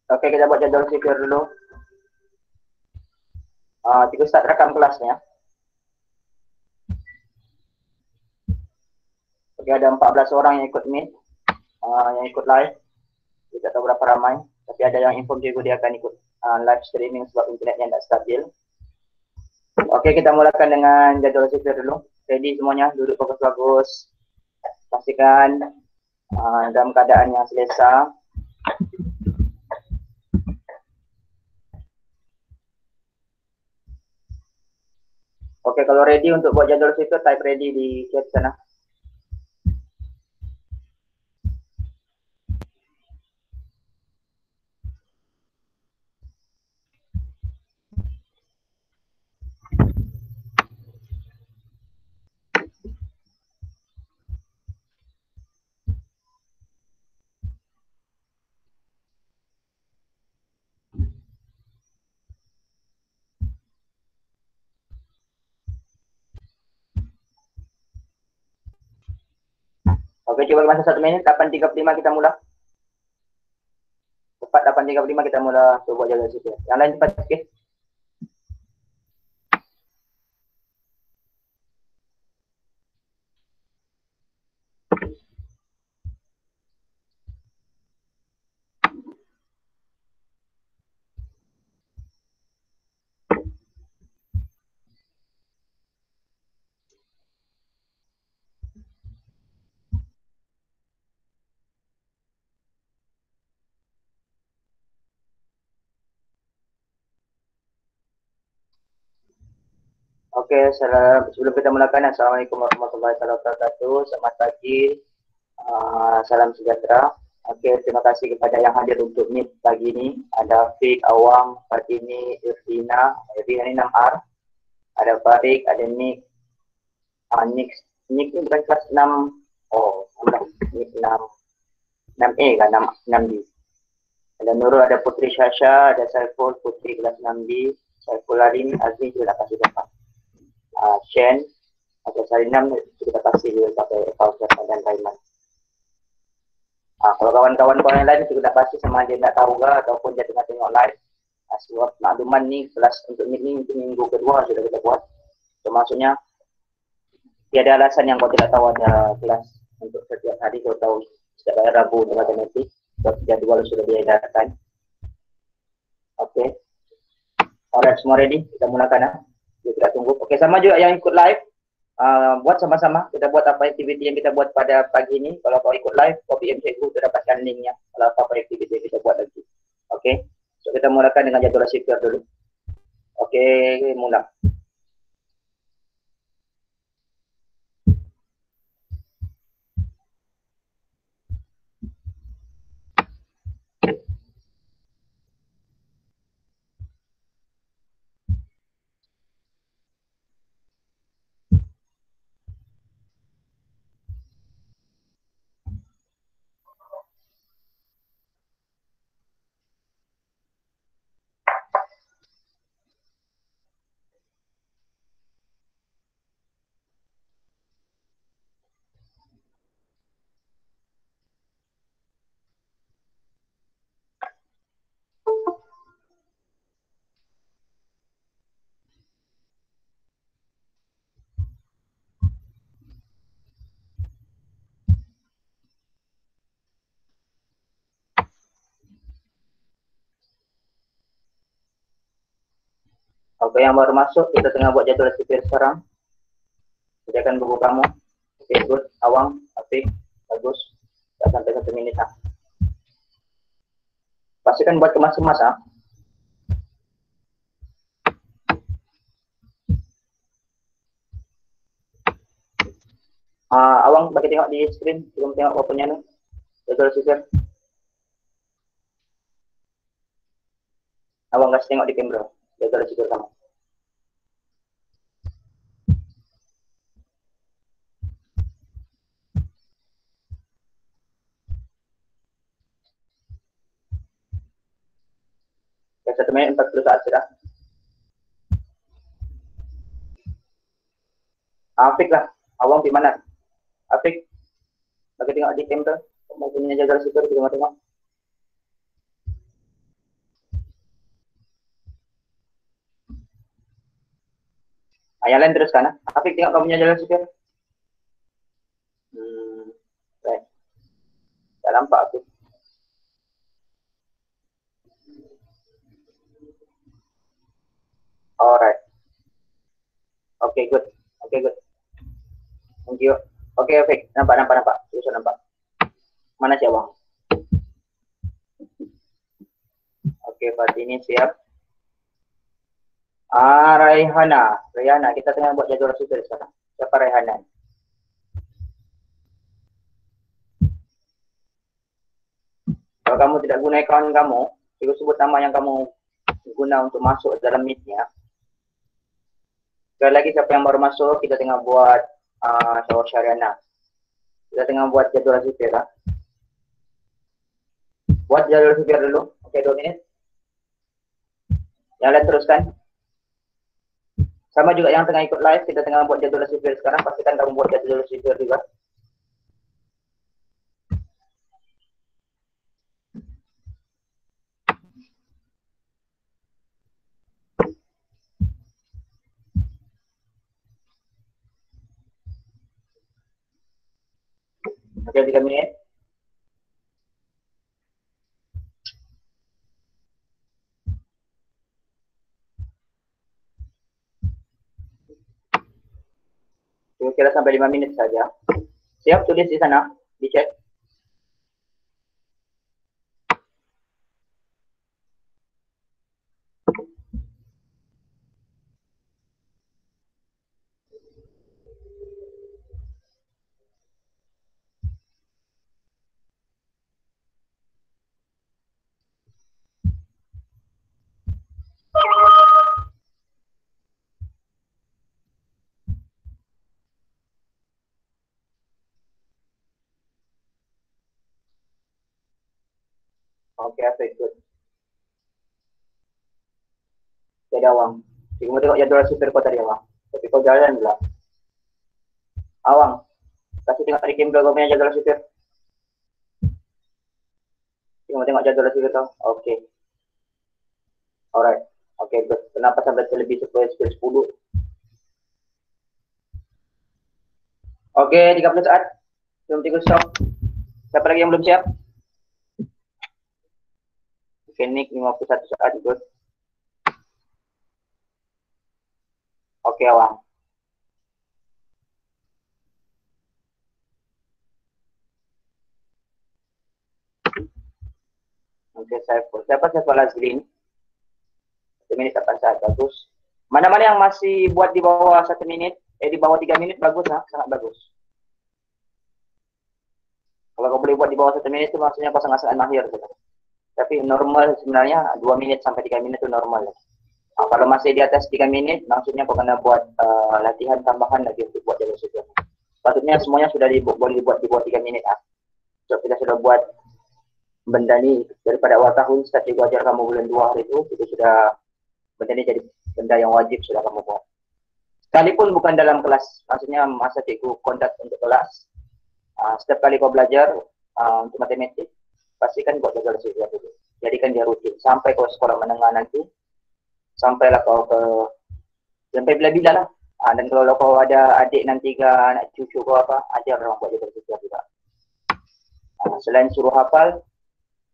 Oke, kita buat jadwal secure dulu. Kita start rekam kelasnya. Oke, ada 14 orang yang ikut meet, yang ikut live. Tidak tahu berapa ramai, tapi ada yang inform juga dia akan ikut live streaming sebab internetnya tidak stabil. Oke, kita mulakan dengan jadwal secure dulu. Ready semuanya, duduk bagus-bagus. Pastikan dalam keadaan yang selesa. Oke, kalau ready untuk buat jadwal secure, type ready di chat sana. Oke, coba masa 1 menit, 8.35 kita mulai. Cepat 8.35 kita mulai buat jadwal secure. Yang lain cepat sikit. Oke, sebelum kita mulakan, Assalamualaikum warahmatullahi wabarakatuh. Selamat pagi, salam sejahtera. Oke, terima kasih kepada yang hadir untuk meet pagi ini. Ada Fik, Awang, Fatini, Irvina, Irvina ini 6R. Ada Farik, ada Nick. Nick ini bukan kelas 6. Oh, Nick 6E kan, 6D. Ada Nurul, ada Putri Syasha, ada Saiful, Putri kelas 6D. Saiful Arin, Azmi juga dah kasih dapat. Shen, atau Sarinam kita kasih juga pakai Fauzan dan Raiman. Kalau kawan-kawan yang lain juga pasti sama dia tidak tahu ke ataupun dia tengok live. Sebab makluman ni kelas untuk ini minggu kedua sudah kita buat. So, maksudnya tiada alasan yang kau tidak tahu ada kelas untuk setiap hari kau tahu setiap hari Rabu untuk matematik. Sebab jadwal sudah diedarkan. Oke. Alright, semua ready? Kita mulakan. Kita tunggu. Oke, sama juga yang ikut live. Buat sama-sama. Kita buat apa aktiviti yang kita buat pada pagi ini. Kalau kau ikut live, kau PM cikgu, kita dapatkan linknya. Kalau apa aktiviti yang kita buat lagi. Oke. So, kita mulakan dengan jadwal secure dulu. Oke, mula. Oke, yang baru masuk, kita tengah buat jadwal secure sekarang. Sediakan buku kamu. Oke, good. Awang, Afik, bagus. Sampai 1 menit. Pastikan buat kemas-kemas. Awang bagi tengok di screen, belum tengok opennya nih. Jadwal secure. Awang kasih tengok di kamera. Jadwal secure kamu. Oke, 1 menit 40 saat sudah. Afik lah. Awang di mana? Afik, bagi tengok di kamera. Mau punya jadwal secure, tengok-tengok. Yang lain teruskan. Afik, tengok kamu punya jalan supir. Baik. Tak nampak aku. Alright. Okay, good. Okay, good. Thank you. Okay, Afik. Nampak. Susah nampak. Mana si abang? Okay, berarti ini siap. Raihana. Kita tengah buat jadual supir sekarang. Siapa Raihana? Kalau kamu tidak guna akaun kamu, cikgu sebut nama yang kamu guna untuk masuk dalam meet-nya. Sekali lagi siapa yang baru masuk, kita tengah buat Syariana. Kita tengah buat jadual supir lah. Buat jadual supir dulu. Oke, 2 minit. Yang lain teruskan. Sama juga yang tengah ikut live, kita tengah buat jadwal supir sekarang. Pastikan kamu buat jadwal supir juga. Oke, 3 menit. Kira-kira sampai 5 menit saja. Siap, tulis di sana, di chat. Oke, ikut. Jadi Awang. Cikgu mau tengok jadwal supir kau tadi Awang. Tapi kau jalan pula. Awang, kasih tengok tadi game kau punya jadwal supir. Cikgu mau tengok jadwal supir kau. Oke. Alright. Oke, good. Kenapa sampai terlebih 10? Oke, 30 saat. Belum 3 stop. Siapa lagi yang belum siap? Oke, Nick 51 saat ikut. Oke, Awang. Oke, siapa Lazlin? 1 menit 8 saat, bagus. Mana-mana yang masih buat di bawah 1 menit, di bawah 3 menit, bagus lah, sangat bagus. Kalau kau boleh buat di bawah 1 menit itu maksudnya kau sangat-sangat mahir. Gitu. Tapi normal sebenarnya 2 menit sampai 3 menit itu normal. Kalau masih di atas 3 menit, maksudnya kau kena buat latihan tambahan lagi untuk buat jalur supir. Patutnya semuanya sudah boleh dibuat di bawah 3 menit. So, kita sudah buat benda ni daripada awal tahun, start cikgu ajar kamu bulan 2 hari itu sudah benda ni jadi benda yang wajib sudah kamu buat. Sekalipun bukan dalam kelas, maksudnya masa cikgu conduct untuk kelas, setiap kali kau belajar untuk matematik, pastikan kau jaga supir dulu. Jadikan dia rutin sampai kau sekolah menengah nanti, sampailah kau ke sampai bila-bila lah. Dan kalau kau ada adik nanti ke anak cucu kau apa, ajar orang buat jaga supir juga. Selain suruh hafal,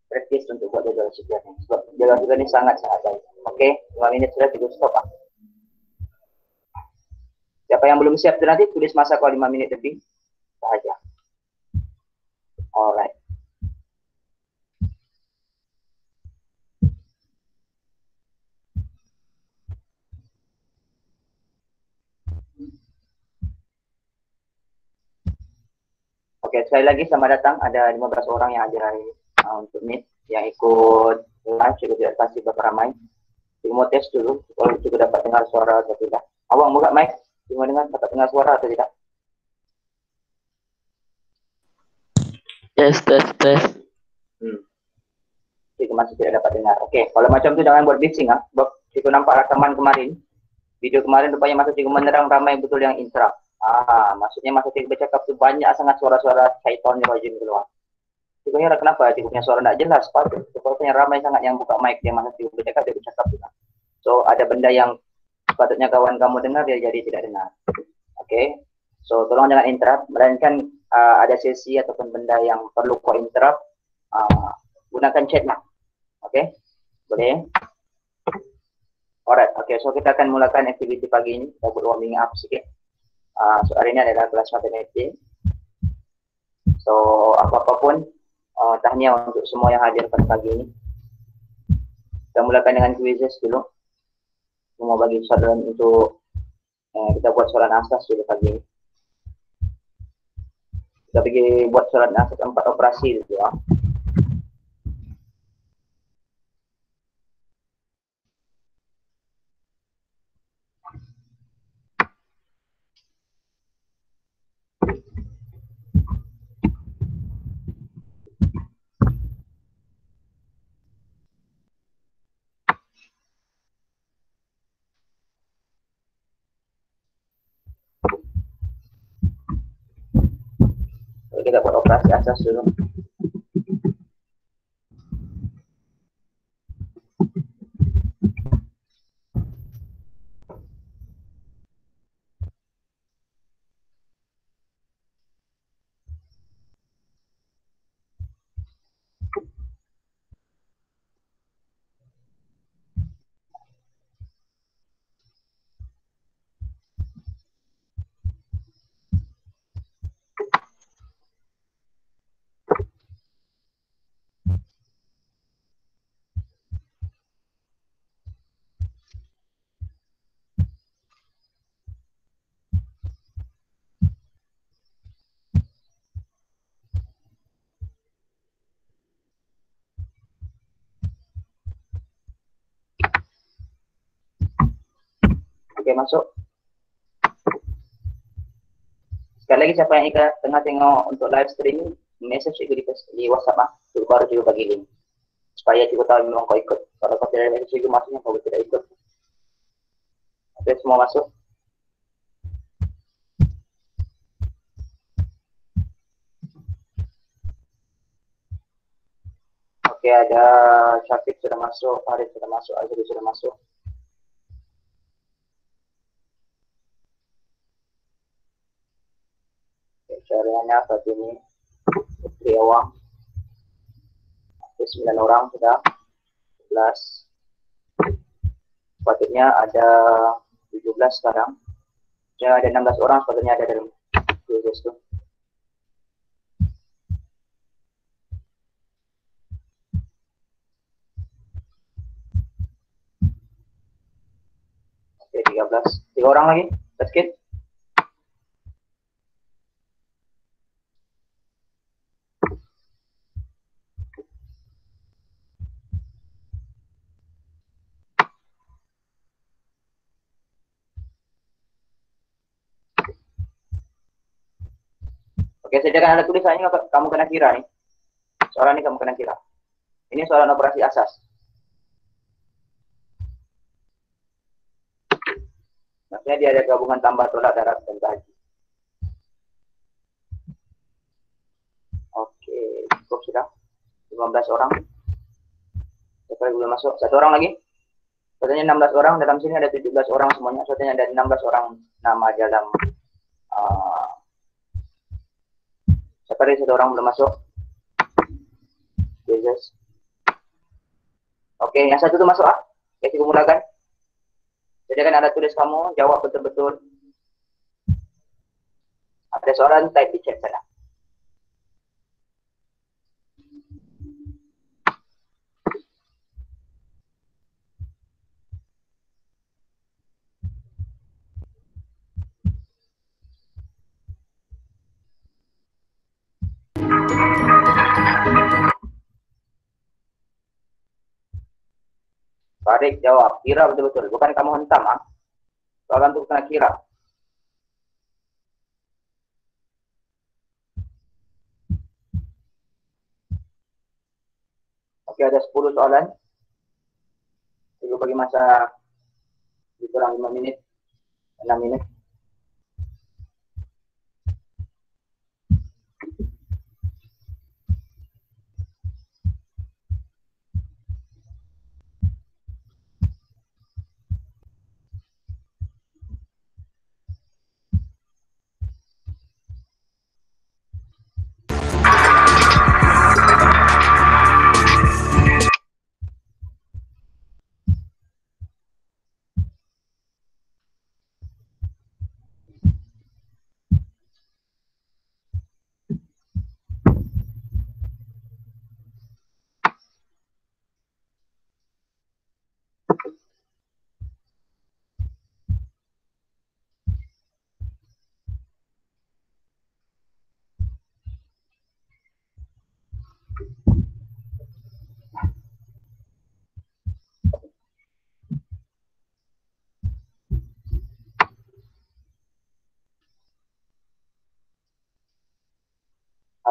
praktis untuk buat jaga supir ni. Sebab jaga supir ni sangat-sangat baik. Okey, 5 minit sudah, kita stop lah. Siapa yang belum siap tu nanti, tulis masa kau 5 minit lebih sahaja. Alright. Okey, sekali lagi selamat datang. Ada 15 orang yang hadir hari untuk meet yang ikut live. Cikgu tidak kasih berapa ramai. Cikgu mau test dulu kalau cikgu dapat dengar suara atau tidak. Awang buka mic. Cikgu mau dengar dapat dengar suara atau tidak? Yes, test. Cikgu masih tidak dapat dengar. Okey, kalau macam tu jangan buat bising ah. Sebab cikgu nampak rakaman kemarin. Video kemarin rupanya masa cikgu menerang ramai betul yang interrupt. Maksudnya masa cikgu bercakap tu banyak sangat suara-suara syaitan yang rajin keluar. Cikgu heran kenapa cikgu punya suara tak jelas. Sebabnya ramai sangat yang buka mic dia masa cikgu bercakap, dia bercakap juga. So ada benda yang sepatutnya kawan kamu dengar dia jadi tidak dengar. Oke, so tolong jangan interrupt, melainkan ada sesi ataupun benda yang perlu kau interrupt, gunakan chat lah. Oke, boleh? Alright, oke, so kita akan mulakan aktiviti pagi ini. Kita buat warming up sedikit. So hari ini adalah kelas matematik. So apa-apapun, tahniah untuk semua yang hadir pada pagi ini. Kita mulakan dengan quizzes dulu. Semua bagi soalan untuk kita buat soalan asas dulu pagi ini. Kita pergi buat soalan asas 4 operasi dulu ya. Kita buat operasi asas dulu. Oke, masuk. Sekali lagi siapa yang tengah tengok untuk live streaming, message juga di WhatsApp baru juga bagi link. Supaya juga tahu memang kau ikut. Kalau kau tidak message juga maksudnya kau tidak ikut. Oke, semua masuk. Oke, ada Syafiq sudah masuk, Farid sudah masuk, Azri sudah masuk. Caranya saat ini Putri Awang. 9 orang sudah. 11. Sepatutnya ada 17 sekarang. Ya, ada 16 orang sepatutnya ada dalam proses itu. Oke, 13. 3 orang lagi. Sedikit. Oke, sediakan ada tulisannya, kamu kena kira nih. Soalan ini kamu kena kira. Ini soalan operasi asas. Maksudnya dia ada gabungan tambah tolak darat dan gaji. Oke, cukup sudah. 15 orang. Siapa yang belum masuk? 1 orang lagi. Katanya 16 orang, dalam sini ada 17 orang semuanya. Katanya ada 16 orang nama dalam siapa dari 1 orang belum masuk? Jesus. Oke, yang 1 itu masuk Oke, kita mulakan. Jadi kan ada tulis kamu, jawab betul-betul. Ada soalan, type di chat sana. Farid jawab, kira betul-betul. Bukan kamu hentam, soalan itu kena kira. Oke, ada 10 soalan. Tunggu bagi masa kurang 5 menit, 6 menit.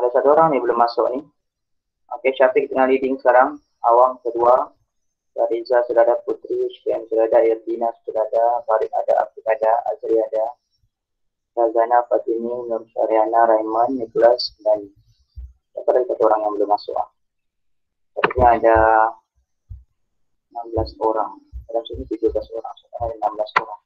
Ada satu orang nih belum masuk nih. Oke, Syafiq tengah leading sekarang. Awang kedua. Riza sudah ada, Putri, Syfian sudah ada, Irdina sudah ada, Farid ada, Afif ada, Azri ada, Razana, Fatini, Nur Syariana, Raymond, Nicholas, dan ada satu orang yang belum masuk. Sepertinya ada 16 orang. Dalam sini 17 orang, ada 16 orang.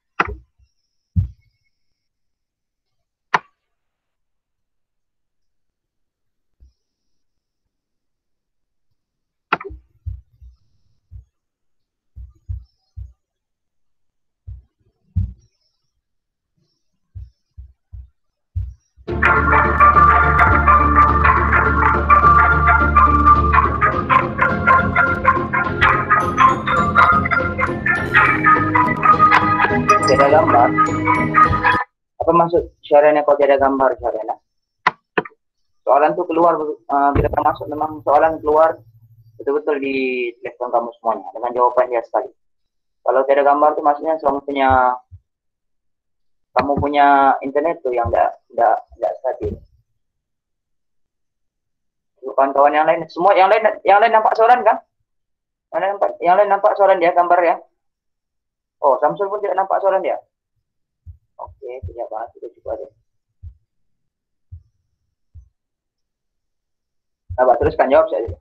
Tidak gambar. Apa maksud Syariana kalau tidak gambar, Syariana? Soalan tuh keluar bila masuk, memang soalan keluar betul-betul di telepon kamu semuanya dengan jawaban dia sekali. Kalau tidak gambar tuh maksudnya kamu punya internet tuh yang enggak stabil. Bukan kawan yang lain, semua yang lain nampak soalan kan? Yang lain nampak soalan dia gambar ya. Oh, Samsul pun tidak nampak soalan dia. Oke, tidak bahas itu juga deh. Nah, teruskan jawab saja.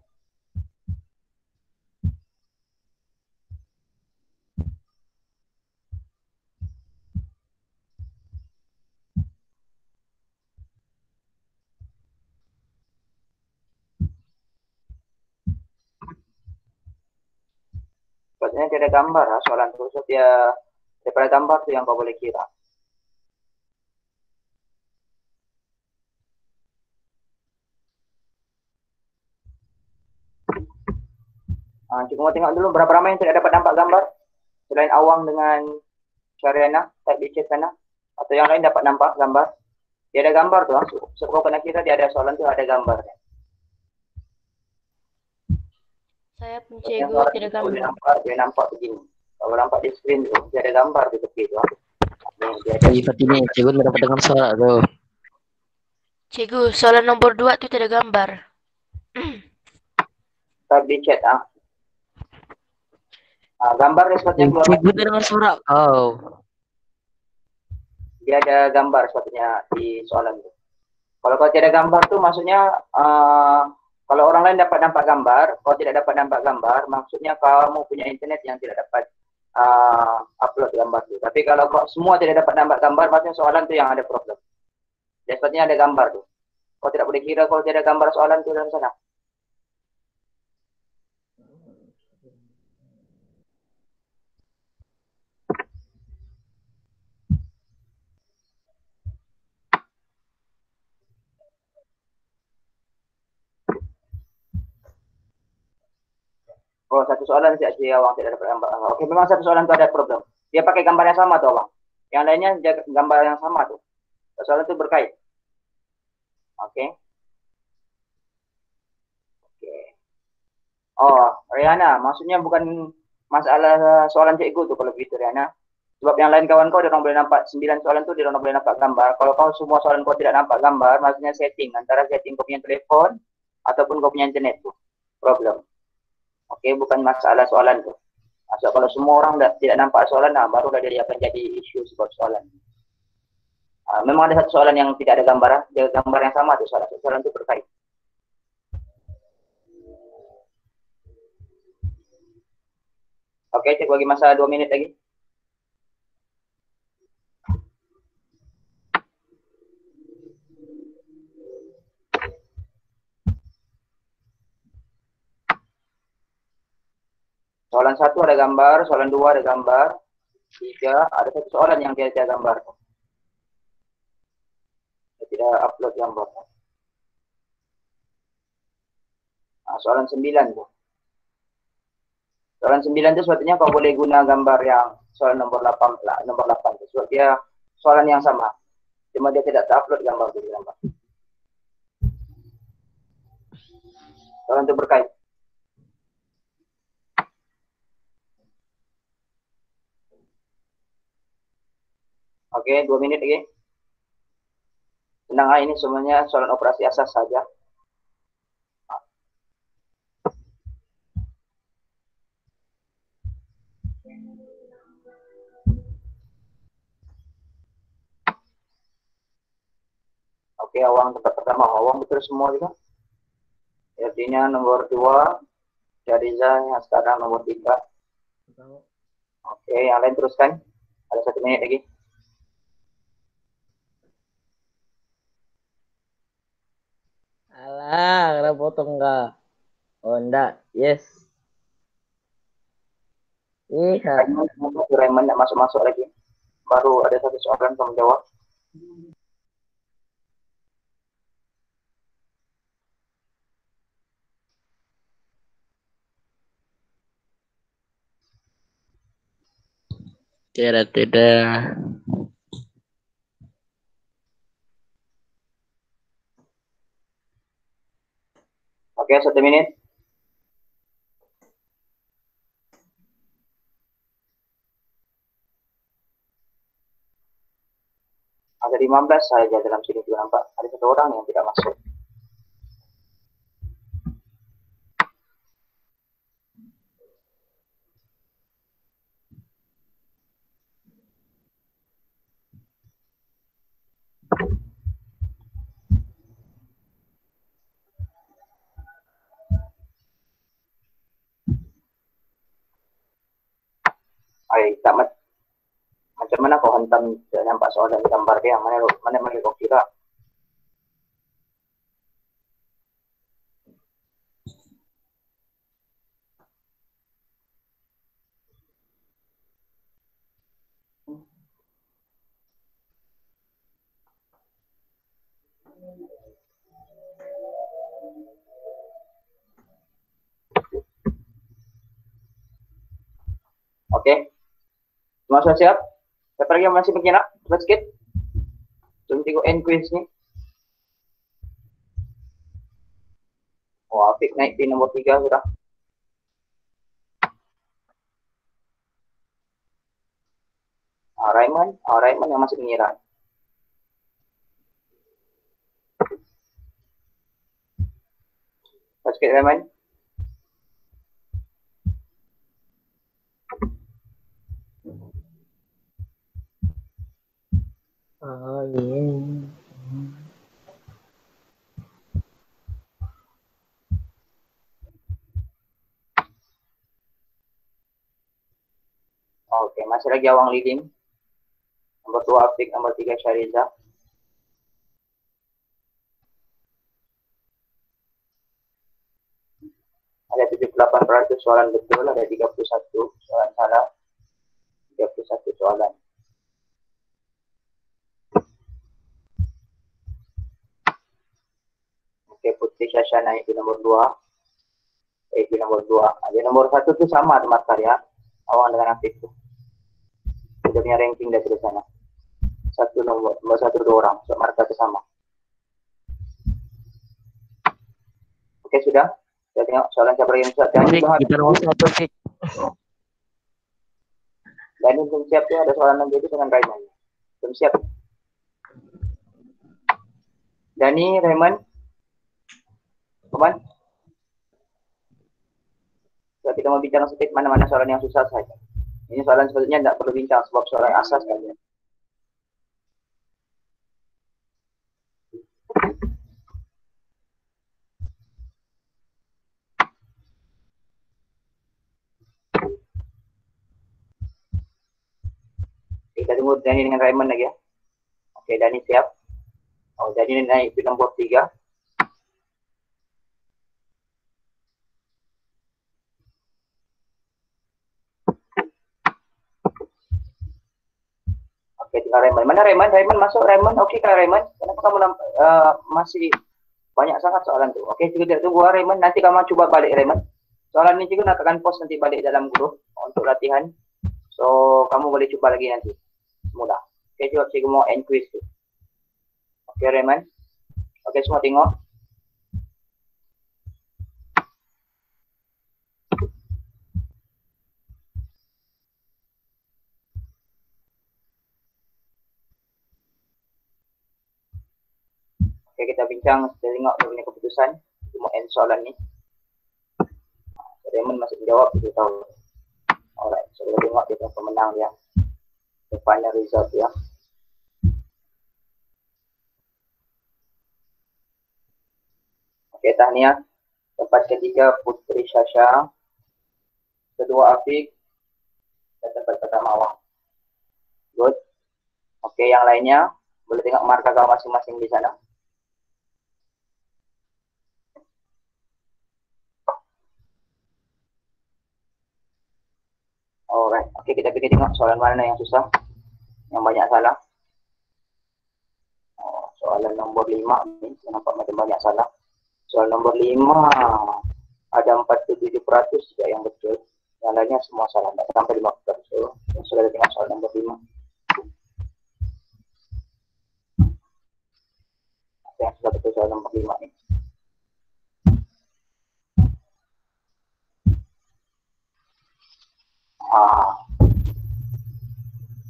Sepertinya tidak gambar soalan tersebut ya, daripada gambar tuh yang kau boleh kira. Cuma tengok dulu berapa ramai yang tidak dapat nampak gambar selain Awang dengan Syariana, type di chat sana, atau yang lain dapat nampak gambar. Dia ada gambar tuh, so kau kena kira dia ada soalan tuh ada gambarnya. Saya pun Cikgu tidak gambar. Dia nampak begini. Kalau nampak di screen tuh, dia ada gambar di tepi itu. Fatini, Cikgu tidak dapat dengar suara tuh. Cikgu, soalan nomor 2 itu tidak gambar. Type di chat gambar sepertinya keluar. Cikgu tidak dengar suara kau. Dia ada gambar sepertinya di soalan itu. Kalau kau tidak gambar tuh maksudnya kalau orang lain dapat nampak gambar, kau tidak dapat nampak gambar, maksudnya kamu punya internet yang tidak dapat upload gambar itu. Tapi kalau kau semua tidak dapat nampak gambar, maksudnya soalan itu yang ada problem. Ya, sepertinya ada gambar tuh. Kau tidak boleh kira kalau tidak ada gambar soalan itu dalam sana. Oh, satu soalan si Awang tidak dapat gambar. Oke, memang satu soalan itu ada problem. Dia pakai gambar yang sama tuh, Awang. Yang lainnya gambar yang sama tuh. Soalan itu berkait. Oke. Oh, Riana, maksudnya bukan masalah soalan cikgu tuh kalau begitu, Riana. Sebab yang lain kawan kau dia orang boleh nampak 9 soalan tuh dia orang boleh nampak gambar. Kalau kau semua soalan kau tidak nampak gambar, maksudnya setting antara setting kau punya telepon ataupun kau punya internet tuh. Problem. Oke, bukan masalah soalan tuh. So, kalau semua orang tidak nampak soalan, baru dia akan jadi isu sebab soalan. Memang ada satu soalan yang tidak ada gambar, ada gambar yang sama tuh soalan itu berkait. Oke, cek bagi masa 2 menit lagi. Soalan 1 ada gambar, soalan 2 ada gambar, 3 ada satu soalan yang dia ada gambar. Dia tidak upload gambar. Soalan 9 tuh. Soalan 9 itu sebetulnya kau boleh guna gambar yang soalan nomor 8 lah, nomor 8 itu. Sebab dia soalan yang sama. Cuma dia tidak upload gambar di gambar. Soalan itu berkait. Oke, 2 menit lagi. Tenang, ini semuanya soalan operasi asas saja. Oke, Awang tempat pertama. Awang betul semua juga. Artinya nomor 2, Syariza yang sekarang nomor 3. Oke, yang lain teruskan. Ada 1 menit lagi. Alah, kena potong enggak? Oh, enggak. Yes. Iya. Raymond tidak masuk-masuk lagi. Baru ada 1 soalan kamu jawab. Tidak. Oke, 1 menit. Ada 15 saja dalam sini juga nampak. Ada 1 orang yang tidak masuk. Tamat. Macam mana kau hantam nampak soalan gambar dia? Mana kau kira? Oke. Semua sudah siap? Siapa lagi yang masih mengira? Cepat sikit. Jom tengok end quiz ni. Oh, Afiq naik di nomor 3 sudah. Raymond yang masih mengira. Cepat sikit Raymond. Oh, yeah. Oke, masih lagi Awang leading. Nomor 2 Afiq, nomor 3 Syariza. Ada 78% soalan betul, ada 31 soalan salah. 31 soalan. Oke, Putri Syasha naik di nomor 2. Di nomor 2. Di nomor 1 itu sama teman karya. Awang dengan Afiq itu. Sudah punya ranking dari sana. Nomor 1 2 orang. So, marka itu sama. Oke, sudah. Kita tengok soalan siapa lagi yang siap. Kita nomor 1, Fik. Dan ini belum siap ya. Ada soalan lagi itu dengan Raymond. Belum siap. Dani, Raymond. Teman. So, kita mau bincang sedikit mana-mana soalan yang susah saja. Ini soalan sebetulnya tidak perlu bincang sebab soalan asas saja. Kita tunggu Dani dengan Raymond lagi ya. Oke, Dani siap. Oh, Dani naik di nomor 3. Oke, tinggal Raymond. Mana Raymond? Raymond masuk, Raymond. Oke, Kak Raymond. Kenapa kamu masih banyak sangat soalan tuh? Oke, kita tunggu Raymond. Nanti kamu coba balik Raymond. Soalan ini juga akan post nanti balik dalam grup untuk latihan. So, kamu boleh coba lagi nanti. Mudah. Oke, coba saya mau end quiz tuh. Oke, Raymond. Oke, semua tengok. Oke, kita bincang, kita tengok punya keputusan. Kita mau end soalan ni. Raymond masih menjawab, kita tahu. Alright, so kita tengok kita pemenang dia. The final result ya. Oke, tahniah. Tempat ketiga Putri Syasha. Kedua Afik. Dan tempat pertama Awang. Good. Oke, yang lainnya boleh tengok markah kau masing-masing di sana. Alright. Oke, kita pergi tengok soalan mana yang susah, yang banyak salah. Soalan nomor 5 ni, nampak macam banyak salah. Soalan nomor 5 ada 47% juga yang betul. Yang lainnya semua salah, tak sampai 50%. So, sudah tengok soalan nomor 5. Yang sudah betul soalan nomor 5 ni.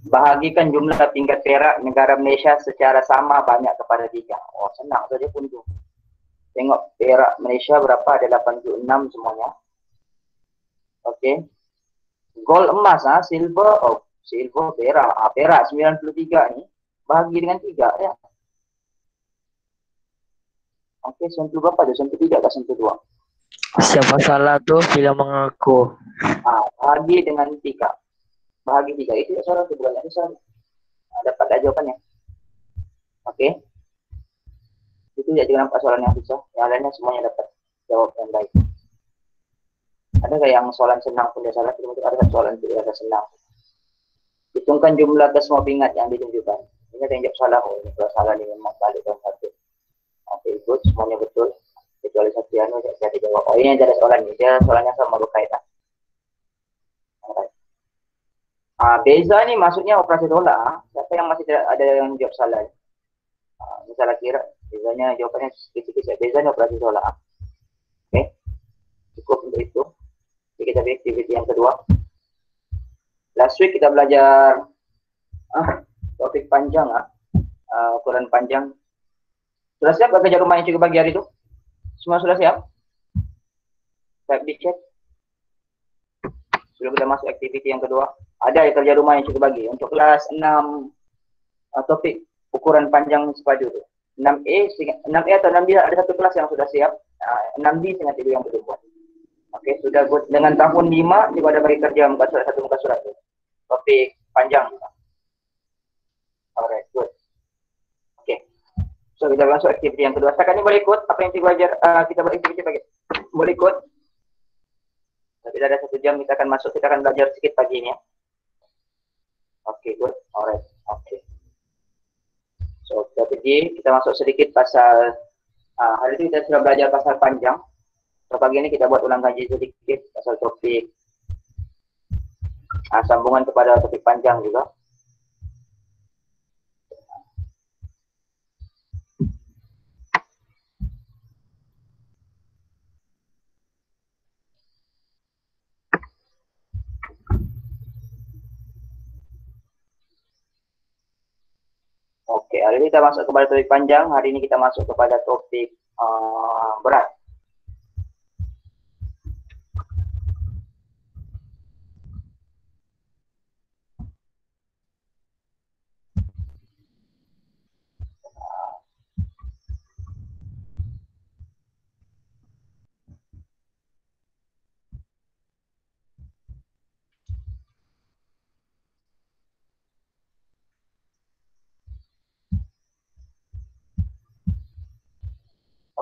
Bahagikan jumlah tingkat perak negara Malaysia secara sama banyak kepada 3. Oh, senang saja pun tu. Tengok perak Malaysia berapa, ada 86 semuanya. Okey. Gold emas, silver, silver, perak. Perak 93 ni bahagi dengan 3 ya. Okey, 92 berapa tu? 93 ke 92? Siapa salah tu sila mengaku. Bahagi dengan 3. Bahagi 3. Itu soalan tu bukan yang soalan. Dapat dah jawapannya. Okey. Itu je juga nampak soalan yang susah. Yang lainnya semuanya dapat jawab yang baik. Adakah yang soalan senang pun dia salah? Ada soalan itu ada senang. Hitungkan jumlah ke semua pingat yang ditunjukkan. Ingat yang jawab salah. Oh, ini kalau salah ni memang balik dalam satu. Okey, good. Semuanya betul. Kecuali satu yang saya jawab. Oh, ini ada soalan ni. Dia soalannya sama berkaitan. Alright. Beza ni maksudnya operasi tolak. Siapa yang masih ada yang jawab salah? Misalnya kira, bezanya jawapannya sikit-sikit. Bezanya operasi tolak. Okey. Cukup untuk itu. Jadi kita ambil aktiviti yang kedua. Last week kita belajar topik panjang, ukuran panjang. Sudah siap kerja rumah yang cikgu bagi hari itu? Semua sudah siap? Type di chat. Sebelum kita masuk aktiviti yang kedua. Ada kerja rumah yang cikgu bagi. Untuk kelas 6 topik ukuran panjang sepadu itu. 6A atau 6B ada satu kelas yang sudah siap. 6B dengan cikgu yang belum buat. Okey, sudah good. Dengan tahun 5, cikgu ada bagi kerja muka surat, satu muka surat itu. Topik panjang. Alright, good. Okey. So, kita masuk aktiviti yang kedua. Setakat ni boleh ikut apa yang cikgu ajar. Kita buat aktiviti pagi. Boleh ikut. Tapi ada 1 jam kita akan masuk. Kita akan belajar sedikit pagi ni ya. Okey, good. Alright. Okey. So, kita pergi. Kita masuk sedikit pasal hari ini kita sudah belajar pasal panjang. So, pagi ini kita buat ulang kaji sedikit pasal topik sambungan kepada topik panjang juga. Okey, hari ini kita masuk kepada topik panjang. Hari ini kita masuk kepada topik berat.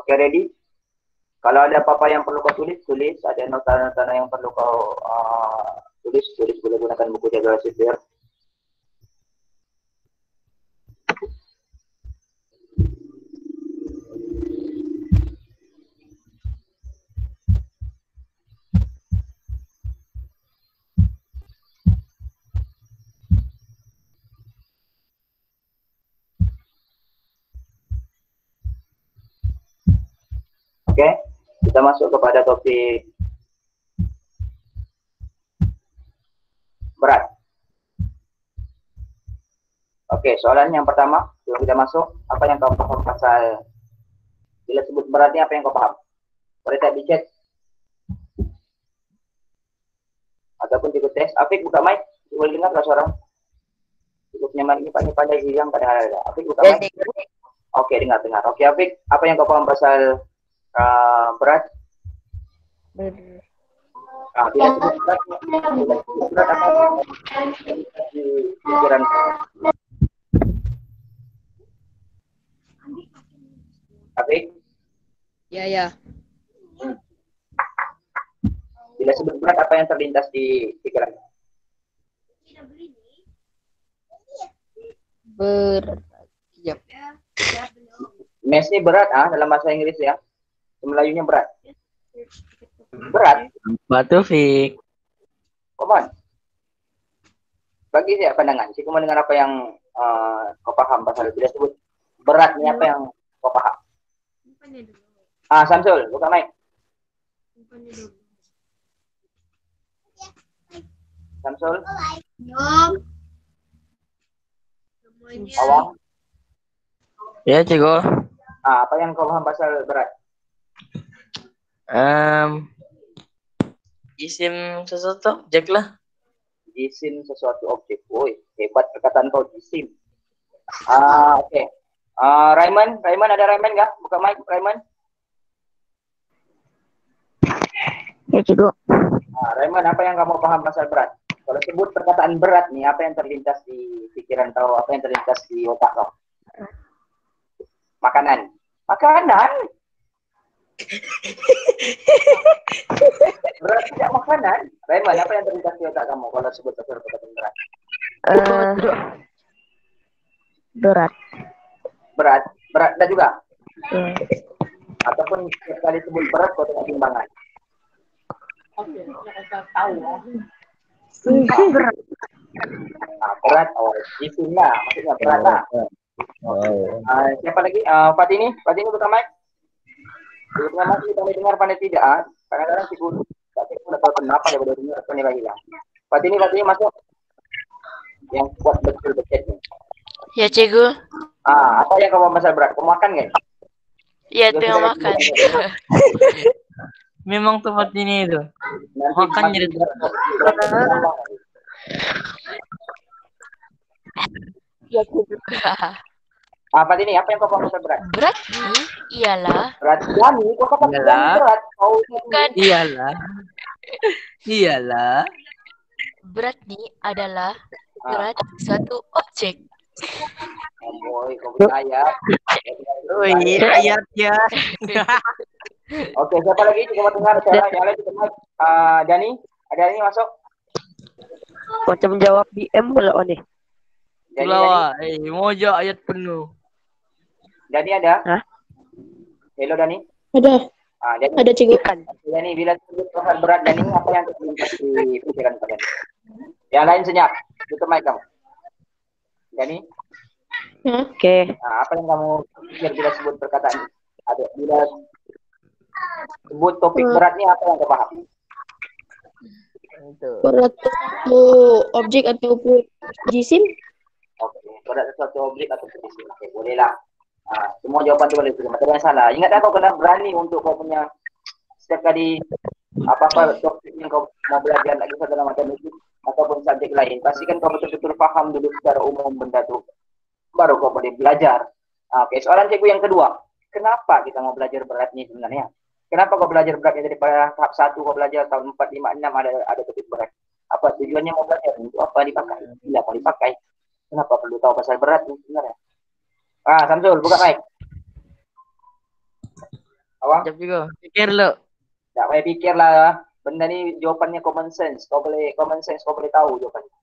Okey, ready? Kalau ada apa-apa yang perlu kau tulis. Ada nota-nota yang perlu kau tulis. Boleh gunakan buku jaga sipir. Okey, kita masuk kepada topik berat. Okey, soalan yang pertama, sebelum kita masuk, apa yang kau faham pasal bila sebut berat ni, apa yang kau faham? Boleh type di chat. Ataupun cikgu test. Afik buka mic, boleh dengar tak suara? Cikgu punya mic ni pandai hilang pada hal-hal. Afik buka mic. Okey, dengar. Okey, Afik, apa yang kau faham pasal Berat. Ber- Bila sebut berat, bila sebut berat apa di pikiran? Tapi Ya. bila sebut berat apa yang terlintas di pikiran? Berat. Yap. Mes ini berat dalam bahasa Inggris ya. Melayunya berat. Berat. Batu Fik. Koman. Bagi saya pandangan. Si Koman dengan apa yang kau paham pasal bila sebut berat ni apa yang kau paham? Samsul, buka mic. Samsul. Awang. Ya, Cikgu. Apa yang kau paham pasal berat? Isim sesuatu objek lah. Isim sesuatu objek. Woi, hebat perkataan kau, isim. Oke. Raymond ada Raymond nggak? Buka mic, Raymond. Ya, Cikgu. Raymond, apa yang kamu paham pasal berat? Kalau sebut perkataan berat nih, apa yang terlintas di pikiran kau? Apa yang terlintas di otak kau? Makanan. Berat tidak makanan. Raymond, apa yang terlintas di otak kamu kalau sebut pasal perkataan berat? Berat. Berat dah juga. Ataupun sekali sebut berat kau tengok timbangan. Berat. Isimnya maksudnya berat lah. Siapa lagi? Fatini buka mic. Buka mic, kita dengar pandai tidak? Kadang-kadang sih tapi udah tahu kenapa ya udah dengar apa nih lagi lah. Fatini masuk. Yang kuat betul-betul nih. Ya, Cikgu. Apa yang kamu masalah berat? Kamu makan kan? Ya, tengah makan. Memang tempat ini itu. Makan jadi Fatini, apa yang kau masalah berat? Berat nih ialah Berat Dani, kau kata berat. Kau bukan. Iyalah. Berat nih adalah berat suatu objek. Boy, kau percaya? Ayat ya. Oke, siapa lagi? Coba dengar saya. Yang lain dengar. Dani, ada Dani masuk. Macam jawab DM pula nih. Lawa, moja ayat penuh. Dani ada? Hah? Hello Dani. Ada. Dani. Ada Cikgu. Dani, bila sebut soal berat Dani, apa yang terlintas di pikiran kalian? Yang lain senyap. Tutup mic kamu. Dani. Oke. Apa yang kamu pikir bila sebut perkataan? Bila sebut topik beratnya apa yang kau paham? Berat itu objek ataupun jisim? Oke, berat sesuatu objek atau jisim. Oke, bolehlah. Semua jawapan tu boleh terima. Tidak salah. Ingat kau kena berani untuk kau punya setiap kali apa-apa topik yang kau mau belajar lagi dalam matematik ataupun subjek lain. Pastikan kau betul-betul faham dulu secara umum benda tu. Baru kau boleh belajar. Oke, soalan cikgu yang kedua. Kenapa kita mau belajar berat ni sebenarnya? Kenapa kau belajar beratnya daripada tahap 1 kau belajar tahun 4, 5, 6 ada topik berat? Apa tujuannya mau belajar? Untuk apa dipakai? Bila kau dipakai? Kenapa perlu tahu pasal berat ni sebenarnya? Samsul, buka mic. Awang? Jap juga. Pikir lo. Tak payah fikir lah. Benda ni jawapannya common sense. Kau boleh tahu jawapannya.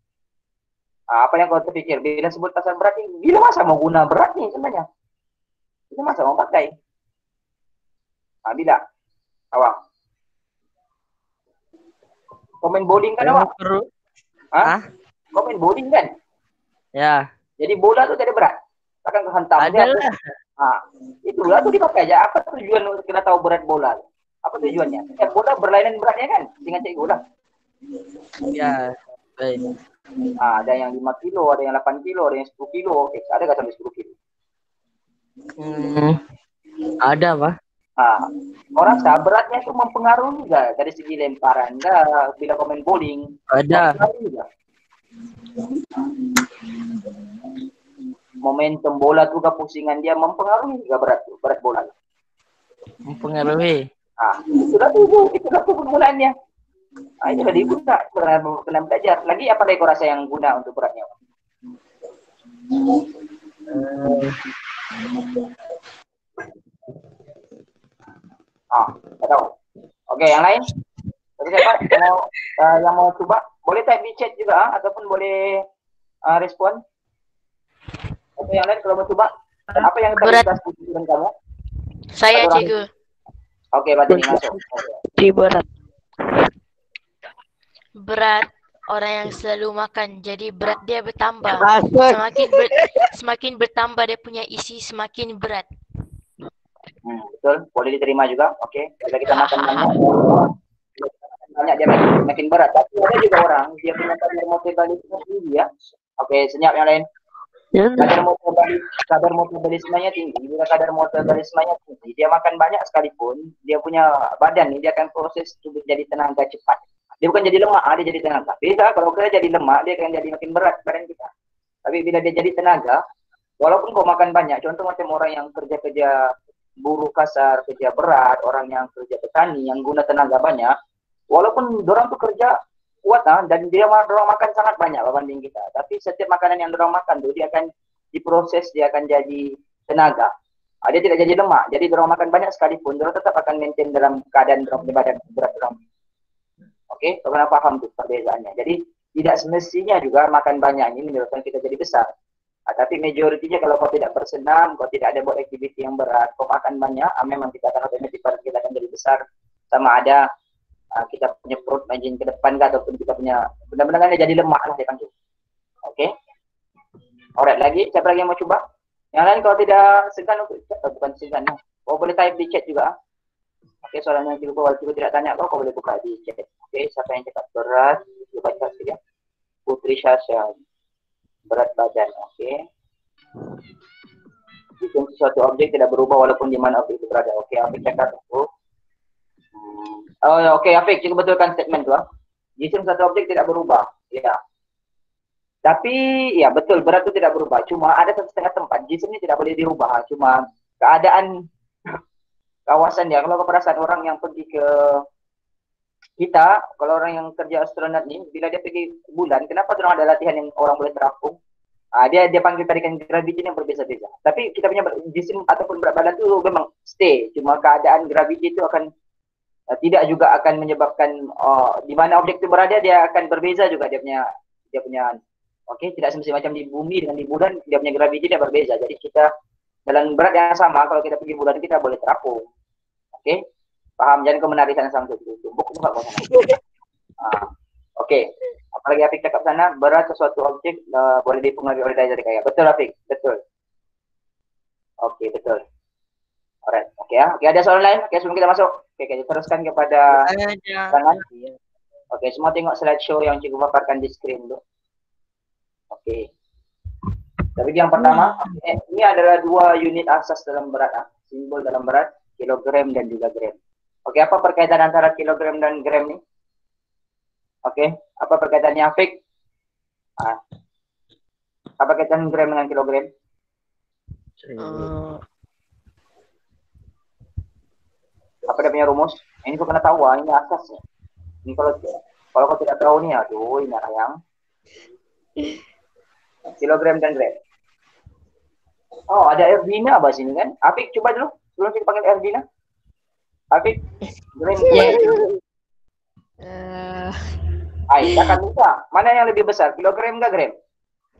Apa yang kau terfikir? Bila sebut pasal berat ni, bila masa mau guna berat ni sebenarnya? Bila masa mau pakai? Bila? Awang? Kau main bowling kan awak? Kau main bowling kan? Ya. Jadi bola tu tak ada berat. Takkan kau hantam dia. Adalah. Itulah tu dipakai aja. Apa tujuan untuk kita tahu berat bola? Apa tujuannya? Bola berlainan beratnya kan? Dengan cikgu lah. Ya. Baik. Ada yang 5 kilo, ada yang 8 kilo, ada yang 10 kilo. Ada nggak sampai 10 kilo? Ada apa? Orang rasa beratnya itu mempengaruhi juga dari segi lemparan enggak bila kau main bowling. Ada. Momentum bola tu kepusingan dia mempengaruhi juga berat bola. Mempengaruhi. Itulah tuh penggunaannya. Itulah diguna pernah belajar. Lagi apa lagi kau rasa yang guna untuk beratnya? Tak tahu. Oke, yang lain? Tapi siapa yang mau coba? Boleh type di chat juga ataupun boleh respon. Oke, yang lain kalau mau coba, apa yang terlintas di pikiran kamu? Saya, cikgu. Oke, berarti ini masuk. Di berat. Berat orang yang selalu makan, jadi berat dia bertambah. Masuk. Semakin bertambah dia punya isi, semakin berat. Betul, boleh diterima juga. Oke, bila kita makan banyak dia makin berat. Tapi ada juga orang dia punya kadar metabolisme tinggi ya. Oke, senyap yang lain. Kadar metabolismenya tinggi. Bila kadar metabolismenya tinggi, dia makan banyak sekalipun, dia punya badan ini dia akan proses untuk jadi tenaga cepat. Dia bukan jadi lemak, dia jadi tenaga. Bisa kalau kita jadi lemak, dia akan jadi makin berat badan kita. Tapi bila dia jadi tenaga, walaupun kau makan banyak, contoh macam orang yang kerja buruh kasar, kerja berat, orang yang kerja petani, yang guna tenaga banyak, walaupun orang tuh kerja kuat dan dia orang makan sangat banyak berbanding kita. Tapi setiap makanan yang orang makan tuh dia akan diproses, dia akan jadi tenaga. Dia tidak jadi lemak. Jadi orang makan banyak sekalipun, orang tetap akan maintain dalam keadaan orang badan berat orang. Oke, kalian paham tuh perbedaannya. Jadi tidak semestinya juga makan banyak ini menyebabkan kita jadi besar. Tapi majoritinya kalau kau tidak bersenam, kau tidak ada buat aktiviti yang berat, kau makan banyak, memang kita akan otomatis kita akan jadi besar. Sama ada kita punya perut makin ke depan ke, ataupun kita punya benar-benar jadi lemak lah dia kan tu. Oke. Alright, lagi siapa lagi yang mau coba? Yang lain kalau tidak segan untuk bukan segan, kau boleh type di chat juga. Oke, soalnya kalau tidak tanya kau boleh buka di chat. Oke, siapa yang cakap berat? Coba baca saja. Putri Syasha. Berat badan, oke. Jisim suatu objek tidak berubah walaupun di mana objek itu berada. Oke, Afik cakap itu. Oke, Afik, cuba betulkan statement tu. Jisim suatu objek tidak berubah, ya. Tapi, ya betul, berat itu tidak berubah. Cuma ada setengah tempat, jisim ini tidak boleh dirubah. Cuma keadaan kawasan dia. Kalau perasaan orang yang pergi ke kita, kalau orang yang kerja astronot ni, bila dia pergi bulan, kenapa orang ada latihan yang orang boleh terapung? Dia panggil tarikan graviti yang berbeza-beza. Tapi kita punya jisim ataupun berat badan itu memang stay. Cuma keadaan graviti itu akan tidak juga akan menyebabkan di mana objek itu berada dia akan berbeza juga dia punya oke, tidak semestinya macam di bumi dengan di bulan dia punya graviti dia berbeza. Jadi kita dalam berat yang sama kalau kita pergi bulan kita boleh terapung. Oke. Paham, jangan kau menarik sana sampai itu. Tumbuk enggak kau sana. Oke. Apalagi Afik cakap sana, berat sesuatu objek boleh dipengaruhi oleh daya tarik kaya. Betul Afik, betul. Oke, betul. Alright, oke ya. Oke, ada soalan lain? Oke, sebelum kita masuk. Oke, kita teruskan kepada tangan. Oke, semua tengok slideshow yang cikgu paparkan di screen tu. Oke. Tapi yang pertama, ini adalah dua unit asas dalam berat. Simbol dalam berat, kilogram dan juga gram. Oke, apa perkaitan antara kilogram dan gram ni? Oke, apa perkaitannya Afik? Apa kaitan gram dengan kilogram? Apa dia punya rumus? Ini kau kena tahu, ini asasnya. Ini kalau kau tidak tahu ni, aduh, ini ayang. Kilogram dan gram. Oh, ada Erdina bahas ini kan? Afik, coba dulu. Sebelum kita panggil Erdina. Afik, gram. Akan bisa. Mana yang lebih besar? Kilogram ke gram?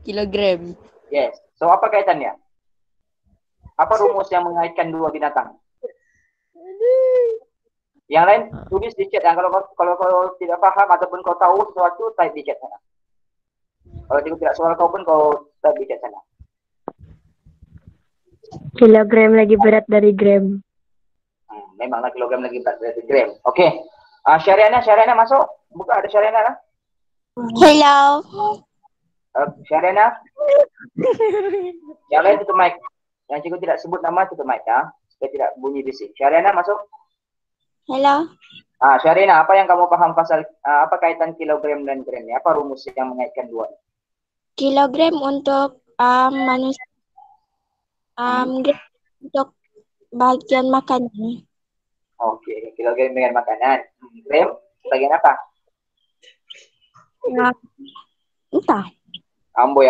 Kilogram. Yes. So, apa kaitannya? Apa rumus yang mengaitkan dua binatang? Yang lain, tulis di chat. Kalau kau tidak paham ataupun kau tahu sesuatu, type di chat sana. Kalau tidak soal kau pun kau type di chat sana. Kilogram lagi berat dari gram. Memanglah kilogram lagi berat dari gram. Oke. Syariana masuk. Buka, ada Syariana lah. Hello. Syariana. Yang lain tutup mic. Yang cikgu tidak sebut nama tutup mic ya. Supaya tidak bunyi bising. Syariana masuk. Hello. Syariana, apa yang kamu paham pasal apa kaitan kilogram dan gram ni? Apa rumus yang mengaitkan dua? Kilogram untuk manusia. Gram untuk bagian makanan. Oke, kilogram dengan makanan. Gram, bagian apa? Ya. Entah. Amboy.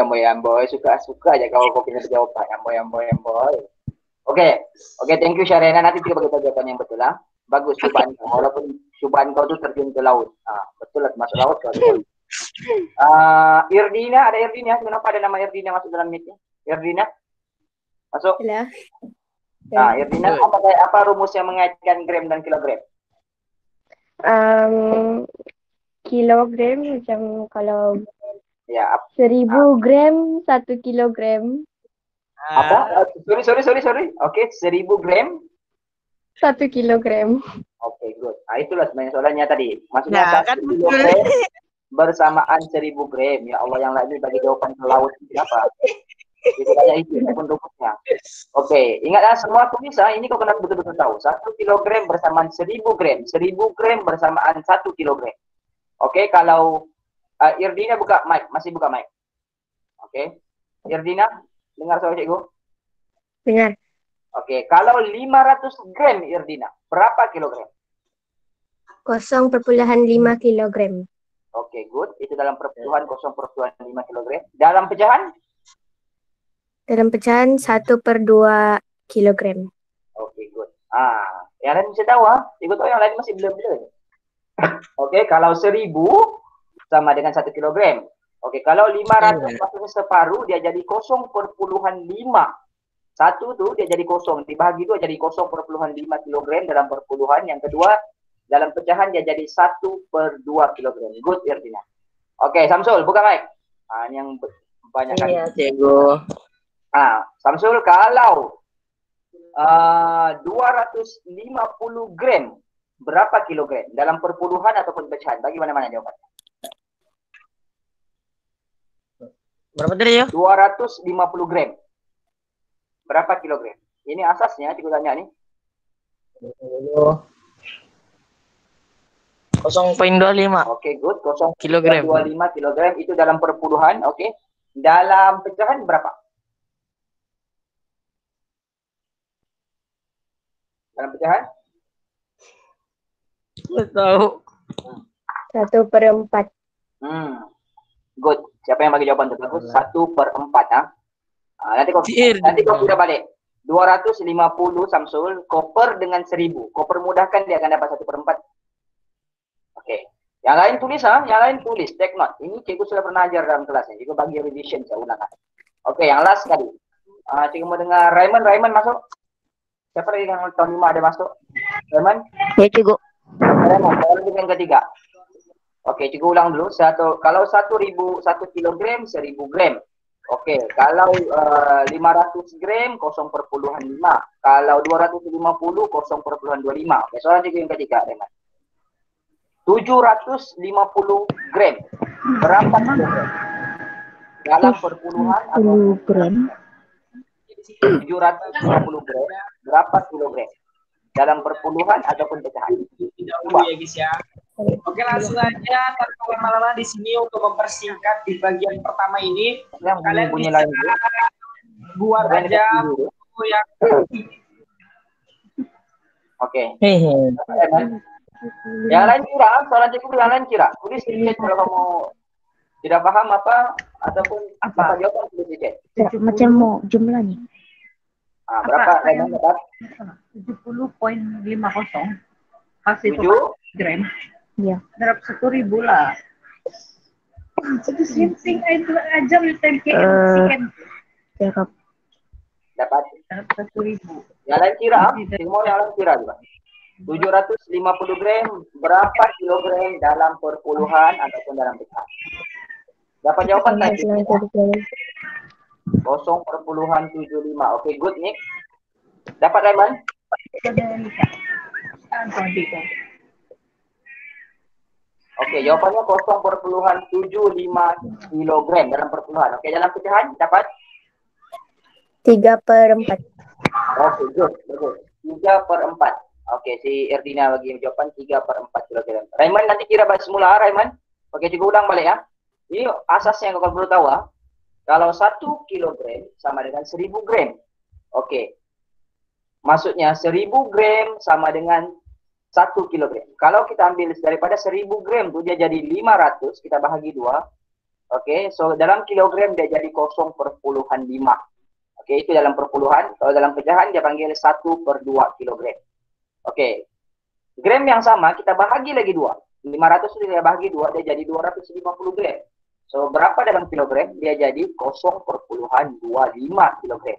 Suka aja kalau kau punya jawaban. Amboy. Oke, thank you Syarena. Nanti kita bagi tahu jawaban yang betul lah. Bagus cobaan kau. Walaupun cobaan kau tuh terjun ke laut. Betul lah, masuk laut kau. Irdina, ada Irdina. Kenapa ada nama Irdina masuk dalam meeting? Irdina, masuk. Halo. Irdina, apa rumus yang mengaitkan gram dan kilogram? Kilogram macam kalau Ya, 1000 gram 1 kilogram. apa? Sorry. Oke, 1000 gram 1 kilogram. Oke, good. Itulah sebenarnya soalannya tadi. Maksudnya Nah, 1 kilogram bersamaan 1000 gram. Ya Allah, yang lain bagi jawaban ke laut apa? Itu kayak itu pun rumusnya. Oke, ingatlah semua tulis ini kau kena betul-betul tahu. 1 kilogram bersamaan 1000 gram. 1000 gram bersamaan 1 kilogram. Oke, kalau Irdina buka mic, masih buka mic. Oke. Irdina, dengar suara cikgu? Dengar. Oke, kalau 500 gram Irdina, berapa kilogram? 0,5 kilogram. Oke, good. Itu dalam perpuluhan 0,5 kilogram. Dalam pecahan? Dalam pecahan 1/2 kilogram. Oke, good. Yang lain bisa tahu Cikgu tahu yang lain masih belum. Oke, kalau 1000 sama dengan 1 kilogram. Oke, kalau 500 maksudnya separuh, dia jadi 0,5. Satu tuh dia jadi kosong, dibagi dua jadi 0,5 kilogram dalam perpuluhan. Yang kedua, dalam pecahan dia jadi 1/2 kilogram. Good, Irdina. Oke, Samsul, buka mic. Ini yang banyak kali. Iya, Cikgu. Samsul, kalau 250 gram, berapa kilogram? Dalam perpuluhan ataupun pecahan? Bagaimana jawabannya? Berapa tadi ya? 250 gram. Berapa kilogram? Ini asasnya, cikgu tanya nih. 0,25. Oke, good. 0,25 kilogram. kilogram itu dalam perpuluhan. Oke. Dalam pecahan berapa? Dalam pecahan? Nggak tahu. 1/4. Good. Siapa yang bagi jawaban tersebut? 1/4. Nanti kau sudah balik. 250 Samsul, koper dengan 1000. Kau permudahkan dia akan dapat 1/4. Oke. Yang lain tulis yang lain tulis. Take note. Ini cikgu sudah pernah ajar dalam kelasnya. Cikgu bagi revision saya ulang. Oke, yang last sekali. Cikgu mau dengar Raymond masuk. Siapa lagi yang tahun 5 ada masuk? Raymond? Ya, Cikgu. Raymond yang ketiga. Oke, cikgu ulang dulu. Kalau 1 kilogram 1000 gram. Oke, kalau 500 gram 0,5. Kalau 250 0,25. Oke, soalan cikgu yang ketiga, Raymond. 750 gram. Berapa kilogram? Dalam perpuluhan atau gram? 750 gram. Berapa kilogram? Dalam perpuluhan ataupun pecahan? Dahulu ya guys ya. Oke, langsung aja tanpa lama-lama di sini untuk mempersingkat di bagian pertama ini. Kalian bisa buat aja yang Oke. Yang lain kira, soalan cikgu yang lain kira. Tulis di chat kalau kamu tidak paham apa ataupun apa jawaban tulis di chat. Macam mau jumlahnya. Berapa Raymond dapat? 70.50 kasih 7 gram. Iya. Dalam 1.000 lah. Satu sinting aja time KM. Dapat. Dalam 1.000. Yang lain kira, semua yang lain kira juga. 750 gram berapa kilogram dalam perpuluhan ataupun dalam pecahan? Dapat jawaban tadi. 0,75. Oke, good Nick. Dapat Raymond? Oke, jawabannya 0,75 kilogram dalam perpuluhan. Oke, dalam pecahan dapat? 3/4. Oke, good. Bagus. 3/4. Oke, si Erdina bagi jawaban 3/4 kilogram. Raymond nanti kira balik semula, Raymond. Oke, cikgu ulang balik ya. Ini asasnya yang kau perlu tahu. Kalau 1 kilogram sama dengan 1000 gram. Oke. Maksudnya 1000 gram sama dengan 1 kilogram. Kalau kita ambil daripada 1000 gram tu dia jadi 500, kita bahagi 2. Oke, so dalam kilogram dia jadi 0,5. Oke, itu dalam perpuluhan. Kalau dalam pecahan dia panggil 1/2 kilogram. Oke. Gram yang sama kita bahagi lagi 2. 500 itu dia bahagi 2, dia jadi 250 gram. So, berapa dalam kilogram? Dia jadi 0,25 kilogram.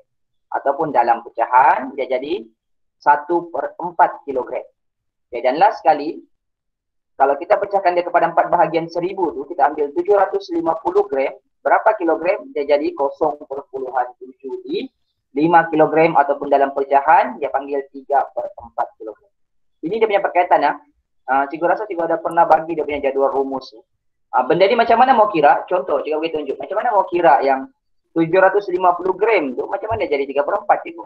Ataupun dalam pecahan, dia jadi 1/4 kilogram. Oke, dan last sekali, kalau kita pecahkan dia kepada 4 bahagian 1000 itu, kita ambil 750 gram. Berapa kilogram? Dia jadi 0,7 di 5 kilogram ataupun dalam pecahan, dia panggil 3/4 kilogram. Ini dia punya perkaitan ya. Cikgu rasa cikgu ada pernah bagi dia punya jadual rumus. Benda ni macam mana mau kira? Contoh, cikgu boleh tunjuk. Macam mana mau kira yang 750 gram tu, macam mana jadi 3/4 cikgu?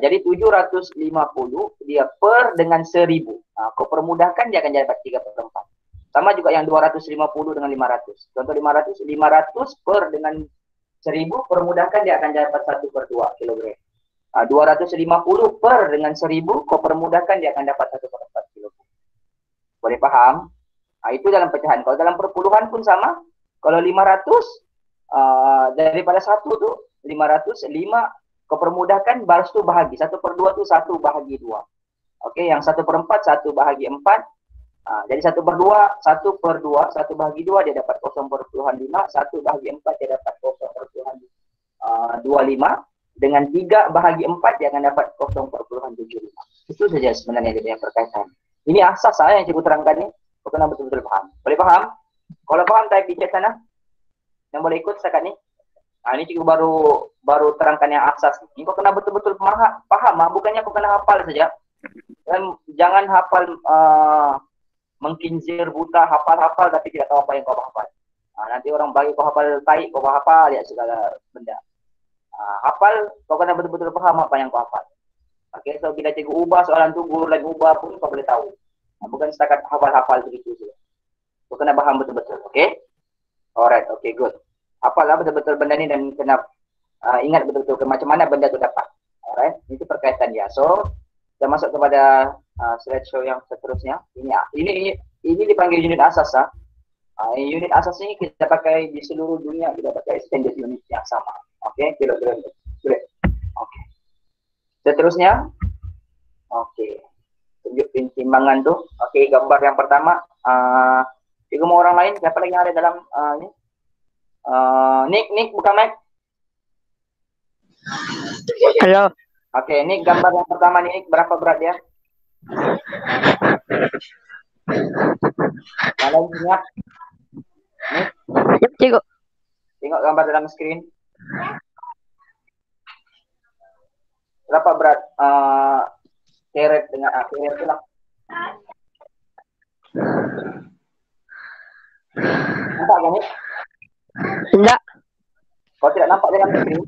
Jadi 750 dia per dengan 1000. Kau permudahkan dia akan dapat 3/4. Sama juga yang 250 dengan 500. Contoh 500 per dengan 1000, permudahkan dia akan dapat 1/2 kilogram. 250 per dengan 1000, kau permudahkan dia akan dapat 1/4 kilogram. Boleh faham? Itu dalam pecahan. Kalau dalam perpuluhan pun sama. Kalau 500, daripada 1 tu, 500, 5, kau permudahkan, balas tu bahagi. 1/2 tu 1 bahagi 2. Oke, yang 1/4, 1 bahagi 4. Jadi 1/2, 1/2, 1 bahagi 2, dia dapat 0,5. 1 bahagi 4, dia dapat 0,25. Dengan 3 bahagi 4, dia akan dapat 0,75. Itu saja sebenarnya dia punya perkaitan. Ini asas yang cikgu terangkan ni. Kau kena betul-betul faham. Boleh faham? Kalau faham, type di chat sana. Yang boleh ikut setakat ni. Ini cikgu baru terangkan yang asas. Ini kau kena betul-betul faham. Bukannya kau kena hafal saja. Dan jangan hafal mengkincir buta, hafal-hafal tapi tidak tahu apa yang kau hafal. Nanti orang bagi kau hafal taik, kau hafal ya segala benda. Hafal, kau kena betul-betul faham apa yang kau hafal. Oke, so bila cikgu ubah soalan tu, guru lain ubah pun kau boleh tahu. Bukan setakat hafal-hafal begitu saja. Kau kena paham betul-betul, oke? Alright, oke, good. Hafallah betul-betul benda ni dan kena ingat betul-betul macam mana benda tu dapat. Alright, itu perkaitan dia. So, kita masuk kepada slideshow yang seterusnya. Ini dipanggil unit asas. Unit asas ini kita pakai di seluruh dunia, kita pakai standard unit yang sama. Oke, kilogram. Oke. Seterusnya, oke. Tunjuk timbangan tu. Oke, gambar yang pertama. Cikgu mau orang lain, siapa lagi yang ada dalam ini? Nick, buka mic. Halo. Oke, Nick, gambar yang pertama Nick, berapa berat dia? Kalian ingat? Nick? Yap, cikgu. Tengok gambar dalam screen. Berapa berat carrot dengan carrot tu lah. Nampak kan Nick? Tidak. Kau tidak nampak dalam screen?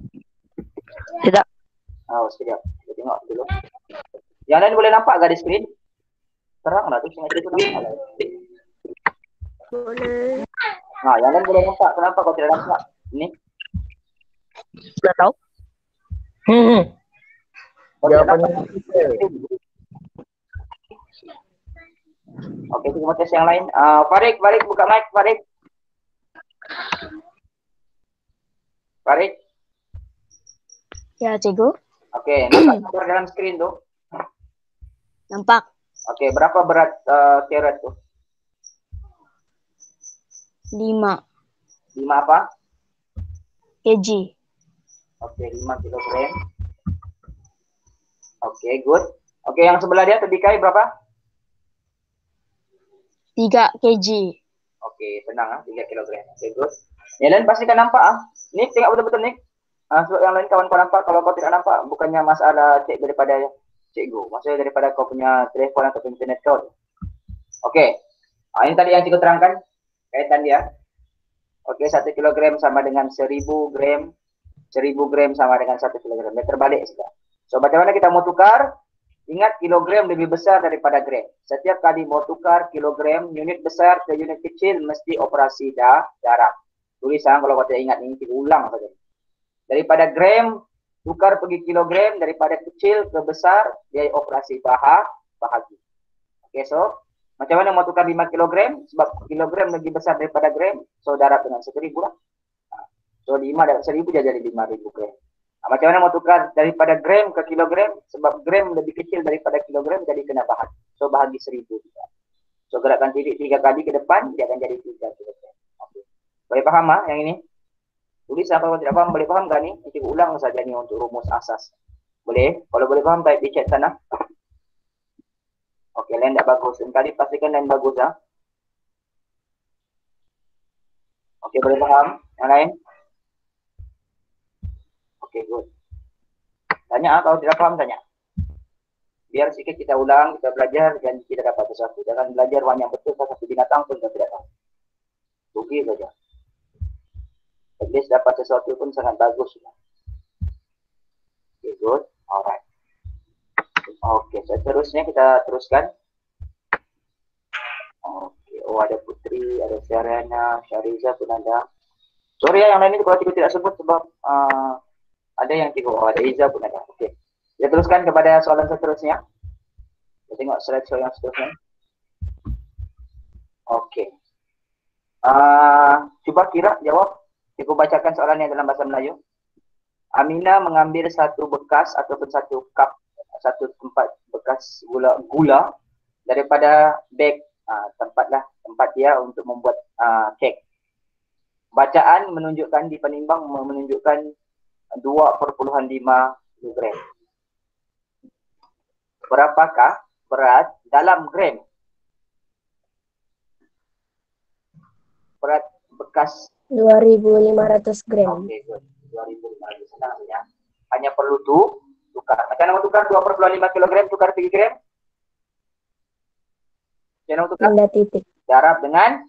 Tidak. Oh, sekejap. Kita tengok dulu. Yang lain boleh nampak ke di screen? Terang lah tu, sengaja tu nampak lah. Boleh. Yang lain boleh nampak. Kenapa kau tidak nampak? Ni. Sudah tahu? Kau tidak nampak. Okey, kita tes yang lain. Farid, buka mic, Farid. Farid. Ya, cikgu. Okey, nampak gambar dalam screen tu? Nampak. Okey, berapa berat carrot tu? 5 5 apa? kg. Okey, 5 kilogram. Okey, good. Okey, yang sebelah dia terbikai berapa? 3 kg. Okey, tenang 3 kilogram. Okey, good. Yang lain pastikan nampak Nick, tengok betul-betul Nick. Sebab yang lain kawan kau nampak, kalau kau tidak nampak, bukannya masalah cek daripada cikgu. Maksudnya daripada kau punya telefon atau internet kau. Okey. Ini tadi yang cikgu terangkan. Kaitan dia. Okey, 1 kilogram sama dengan 1000 gram. 1000 gram sama dengan 1 kilogram. Dia terbalik sudah. So, bagaimana kita mau tukar? Ingat kilogram lebih besar daripada gram. Setiap kali mau tukar kilogram, unit besar ke unit kecil, mesti operasi darab. Tulisan kalau kau tidak ingat ini, kita ulang saja. Daripada gram, tukar pergi kilogram, daripada kecil ke besar, dia operasi bahagi. Oke, so macam mana mau tukar 5 kilogram? Sebab kilogram lebih besar daripada gram, so darab dengan 1.000 lah. So 5 darab 1.000 jadi 5.000 gram. Macam mana mau tukar daripada gram ke kilogram? Sebab gram lebih kecil daripada kilogram, jadi kena bahagi. So bahagi 1.000 juga. So gerakkan titik 3 kali ke depan, dia akan jadi 3 kilogram. Okay. Boleh faham yang ini? Tulis apa kalau tidak faham, boleh faham kan ni? Kita ulang saja ni untuk rumus asas. Boleh? Kalau boleh faham, type di chat sana. Okey, line tak bagus. Sekali pastikan line bagus ya. Okey, boleh faham? Yang lain? Okey, good. Tanya kalau tidak faham, tanya. Biar sikit kita ulang, kita belajar dan kita dapat sesuatu. Jangan belajar yang betul sampai binatang pun kita tidak tahu. Rugi saja. At least dapat sesuatu pun sangat bagus. Okay, good. Alright. Okay, seterusnya kita teruskan. Okay, oh ada Putri, ada Syarana, Syariza pun ada. Sorry ya, yang lain itu kalau tidak sebut sebab ada yang tiga. Oh, ada Iza pun ada. Okay. Kita teruskan kepada soalan seterusnya. Kita tengok slide yang seterusnya. Okay. Cuba kira jawab. Saya bacakan soalannya dalam bahasa Melayu. Amina mengambil satu bekas ataupun satu cup, satu tempat bekas gula daripada beg tempat dia untuk membuat kek. Bacaan menunjukkan di penimbang menunjukkan 2,5 kg. Berapakah berat dalam gram? Berat bekas 2.500 gram. Okey, 2.500 senang saja. Hanya perlu tukar. Macam mana tukar 2,5 kg tukar 3 gram? Macam mana tukar? Tanda titik. Darab dengan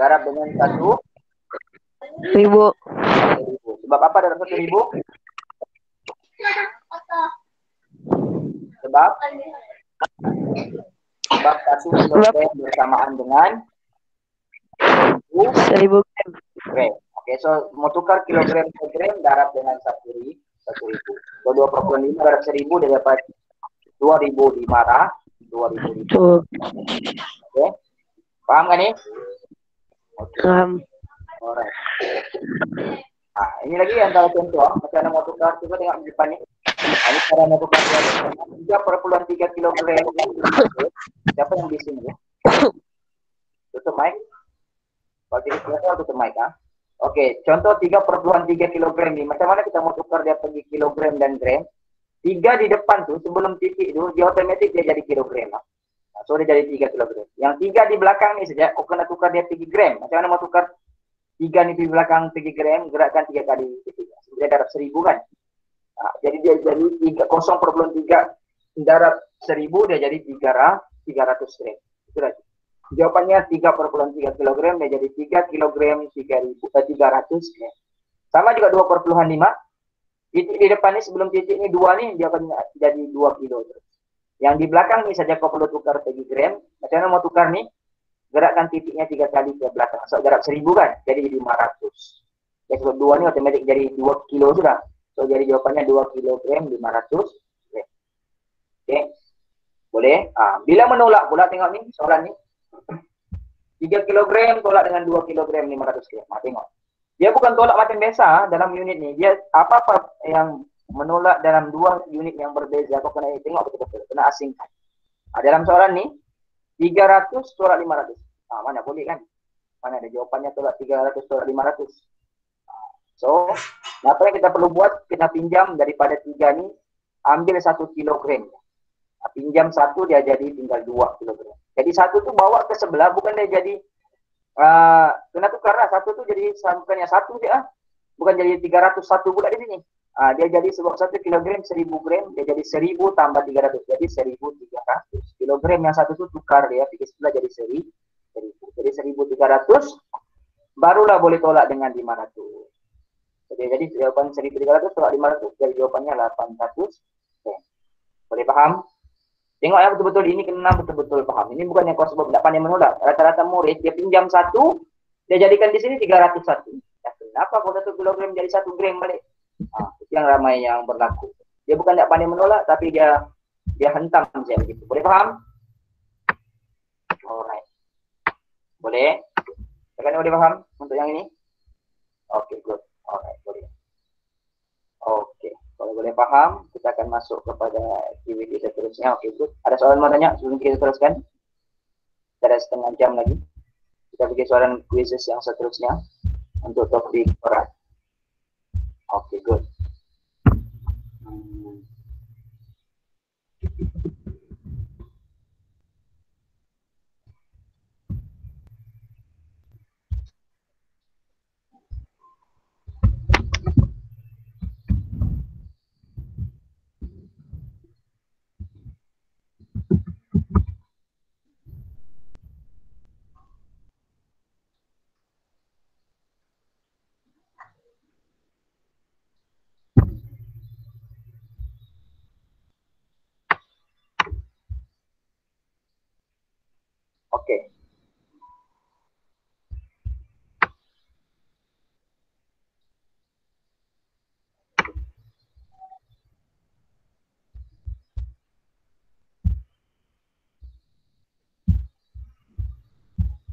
1.000. Sebab apa darab 1.000? Sebab 1 kilogram bersamaan dengan 1.000 gram. Okey, so mau tukar kilogram per gram darab dengan 1.000. So 2,5 darab 1.000 dia dapat 2.500. 2.500. Okey. Faham kan ni? Okey. Faham. Alright. Ini lagi antara contoh macam mana mau tukar, cuba tengok di depan ni. Ini cara mau tukar 3,3 kilogram. Siapa yang di sini? Tutup mic. Kalau tidak selesai tutup mic ha. Okey, contoh 3,3 kilogram ni. Macam mana kita mau tukar dia pergi kilogram dan gram? 3 di depan tu sebelum titik tu dia otomatik dia jadi kilogram lah. So dia jadi 3 kilogram. Yang 3 di belakang ni saja kau kena tukar dia pergi gram. Macam mana mau tukar 3 ni di belakang pergi gram, gerakkan 3 kali titik. Dia darab 1.000 kan? Jadi dia jadi 0,3 darab 1.000 dia jadi 300 gram. Itu lagi. Jawapannya 3,3 kg dia jadi 3 kg 300 gram. Sama juga 2,5. Titik di depan ni sebelum titik ni 2 ni dia akan jadi 2 kilo. Yang di belakang ni saja kau perlu tukar pergi gram. Macam mana mau tukar ni? Gerakkan titiknya 3 kali ke belakang. So darab 1.000 kan? Jadi 500. Ya, sebab 2 ni otomatik jadi 2 kilo sudah. So jadi jawapannya 2 kg 500 gram. Okey. Boleh? Bila menolak pula tengok ni soalan ni. 3 kg tolak dengan 2 kg 500 gram. Tengok. Dia bukan tolak macam biasa dalam unit ni. Dia apa-apa yang menolak dalam 2 unit yang berbeza kau kena tengok betul-betul. Kena asingkan. Dalam soalan ni 300 tolak 500. Mana boleh kan? Mana ada jawapannya tolak 300 tolak 500. So, apa yang kita perlu buat? Kita pinjam daripada 3 ni ambil 1 kilogram. Pinjam 1 dia jadi tinggal 2 kilogram. Jadi 1 tu bawa ke sebelah bukan dia jadi kena tukar lah. 1 tu jadi bukannya 1 je bukan jadi 301 pula di sini. Dia jadi sebab 1 kilogram 1.000 gram dia jadi 1.000 tambah 300 jadi 1.300. Kilogram yang 1 tu tukar dia pergi sebelah jadi 1.000. Jadi 1.300 barulah boleh tolak dengan 500. Jadi jawapan 1.300 tolak 500 jadi jawapannya 800. Okay. Boleh faham? Tengok ya betul-betul ini kena betul-betul faham. Ini bukan yang kau sebab tidak pandai menolak. Rata-rata murid dia pinjam 1, dia jadikan di sini 301. Ya, kenapa kau 1 kilogram jadi 1 gram balik? Itu yang ramai yang berlaku. Dia bukan tidak pandai menolak tapi dia dia hentam saja begitu. Boleh paham? Alright. Boleh? Sekarang boleh paham untuk yang ini? Oke, good. Alright, boleh. Oke, kalau boleh paham, kita akan masuk kepada aktiviti seterusnya. Oke, good. Ada soalan mau tanya sebelum kita teruskan? Kita ada setengah jam lagi. Kita pergi soalan quizzes yang seterusnya untuk topik berat. Oke, good. Oke.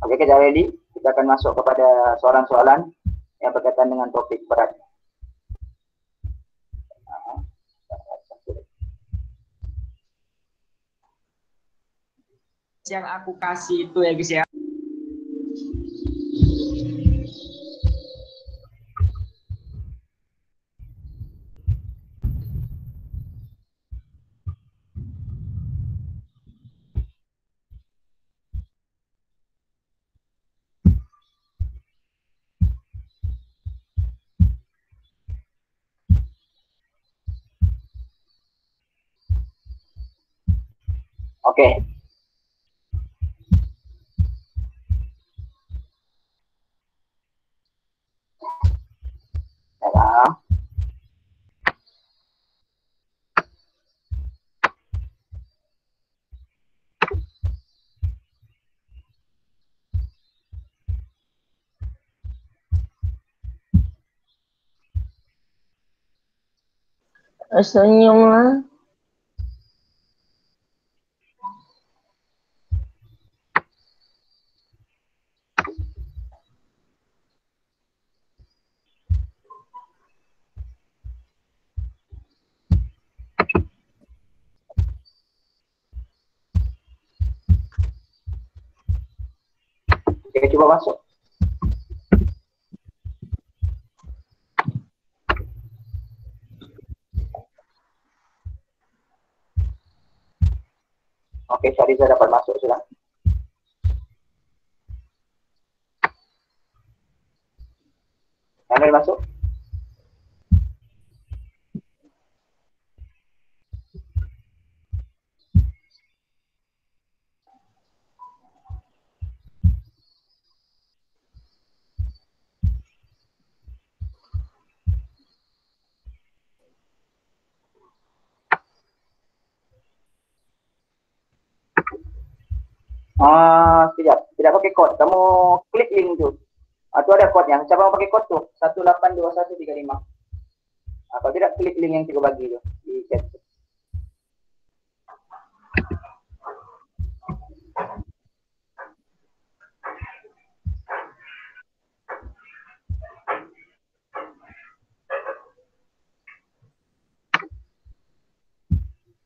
Oke, kita ready. Kita akan masuk kepada soalan-soalan yang berkaitan dengan topik berat. Yang aku kasih itu ya guys ya. Oke. Salam. Senyum lah. Oke, coba masuk. Oke, Syariza dapat masuk sudah. Amir masuk. Tidak pakai code. Kamu klik link tuh. Itu ada code yang. Coba pakai code tuh. 182135. Kalau tidak klik link yang kita bagi tuh di chat.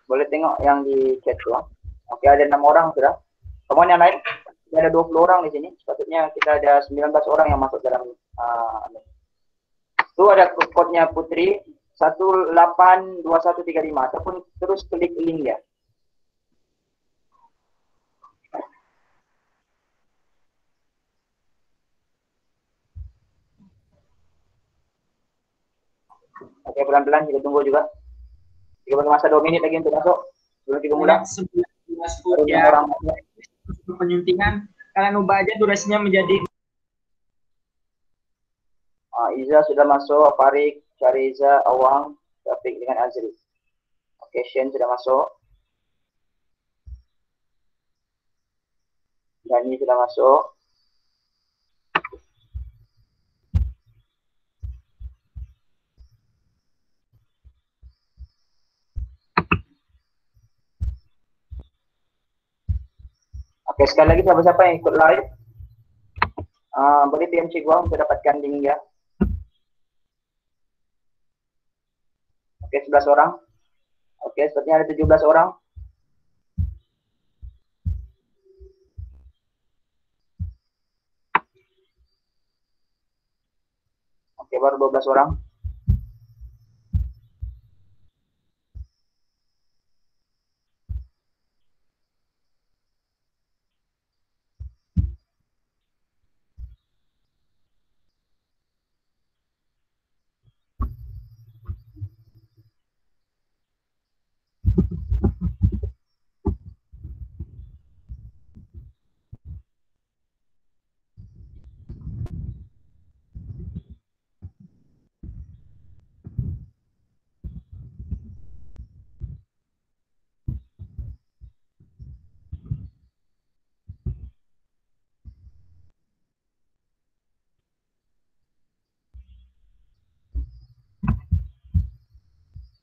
Boleh tengok yang di chat tuh. Oke, ada 6 orang sudah. Kemudian yang lain, ada 20 orang di sini. Sepatutnya kita ada 19 orang yang masuk dalam itu ada kodenya Putri 182135 ataupun terus klik link ya. Oke, pelan-pelan kita tunggu juga. Kita masa 2 menit lagi untuk masuk. Belum kita mulai. 19 ya. Penyuntingan kalian ubah aja durasinya menjadi Iza sudah masuk, Farik, Syariza, Awang, Taufik dengan Azri. Oke, Shen sudah masuk. Dani sudah masuk. Oke, sekali lagi siapa-siapa yang ikut live, boleh PM Cikgu untuk dapatkan link ya. Oke, 11 orang. Oke, sepertinya ada 17 orang. Oke, baru 12 orang.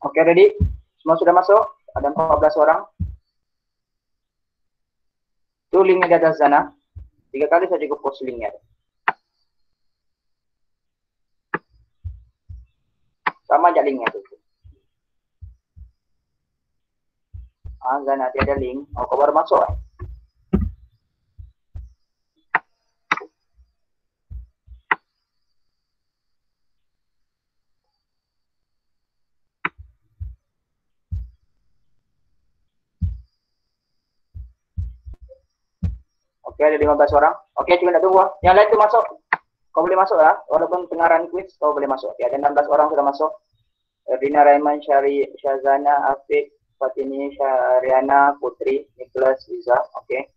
Oke, ready? Semua sudah masuk? Ada 14 orang. Itu linknya di atas sana. 3 kali saya cukup post linknya. Sama aja linknya tuh. Zana, tiada link. Oh, kau baru masuk ya? Oke, ada 15 orang. Oke, cuma tunggu. Yang lain tuh masuk. Kau boleh masuk ya. Walaupun tengah run quiz, kau boleh masuk. Oke, ada 16 orang sudah masuk. Erdina, Raiman, Syazana, Afik, Fatini, Syariana, Putri, Nicholas, Liza. Oke.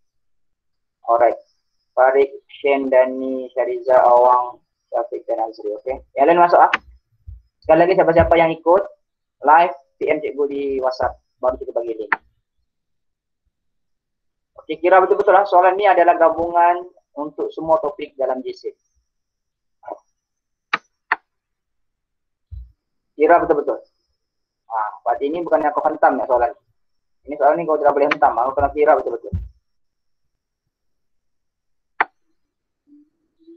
Alright. Farid, Shen, Dani, Syariza, Awang, Syafiq, dan Azri. Oke. Yang lain masuk ah. Sekali lagi siapa-siapa yang ikut live PM Cikgu di WhatsApp. Baru kita bagi link. Oke, kira betul-betul lah soalan ini adalah gabungan untuk semua topik dalam JC. Kira betul-betul. Berarti ini bukannya kau hentam ya soalan. Ini soalan ini kau tidak boleh hentam, kau kena kira betul-betul.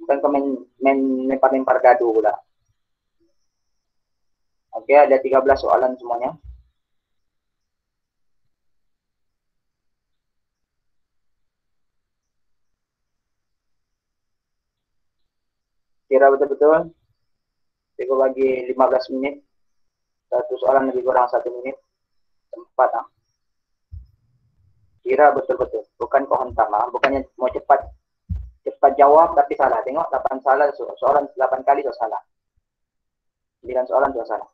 Bukan kau main lempar-lempar gaduh pula. Oke, ada 13 soalan semuanya. Kira betul-betul. Saya bagi 15 menit. Satu soalan lebih kurang 1 menit. Sempat. Kira betul-betul. Bukan kau hentam. Bukannya mau cepat jawab tapi salah. Tengok 8 salah. Soalan 8 kali so salah. 9 soalan so salah.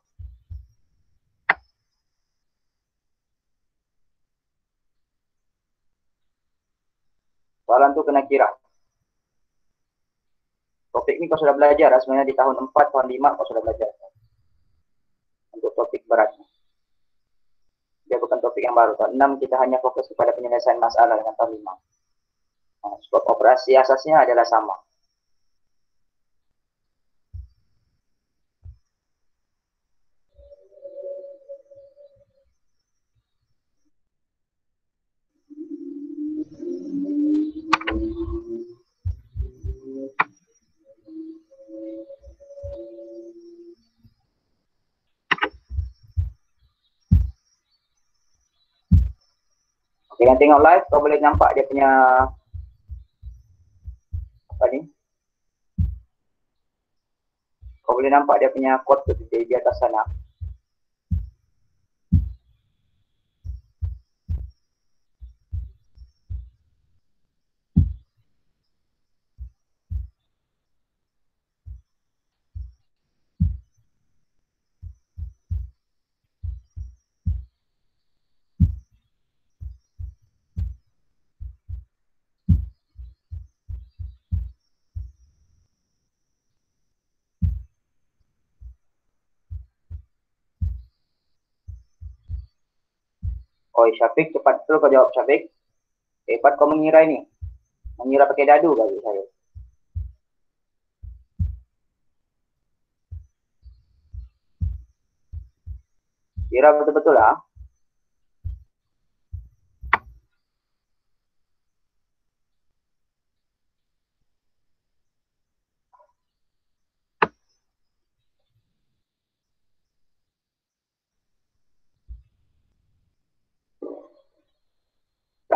Soalan tuh kena kira. Topik ini kau sudah belajar, sebenarnya di tahun 4, tahun 5 kau sudah belajar. Untuk topik beratnya. Dia bukan topik yang baru. Tahun 6 kita hanya fokus kepada penyelesaian masalah dengan tahun 5. Skop operasi asasnya adalah sama. Oke, yang tengok live, kau boleh nampak dia punya apa ni? Kau boleh nampak dia punya quote tu di atas sana. Oh, Syafiq, cepat betul kau jawab Syafiq. Hebat kau mengira ini. Mengira pakai dadu kali saya. Kira betul-betul lah.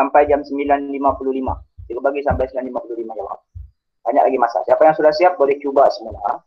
sampai jam 9.55. Cikgu bagi sampai 9.55 jawab. Banyak lagi masa. Siapa yang sudah siap boleh cuba semula.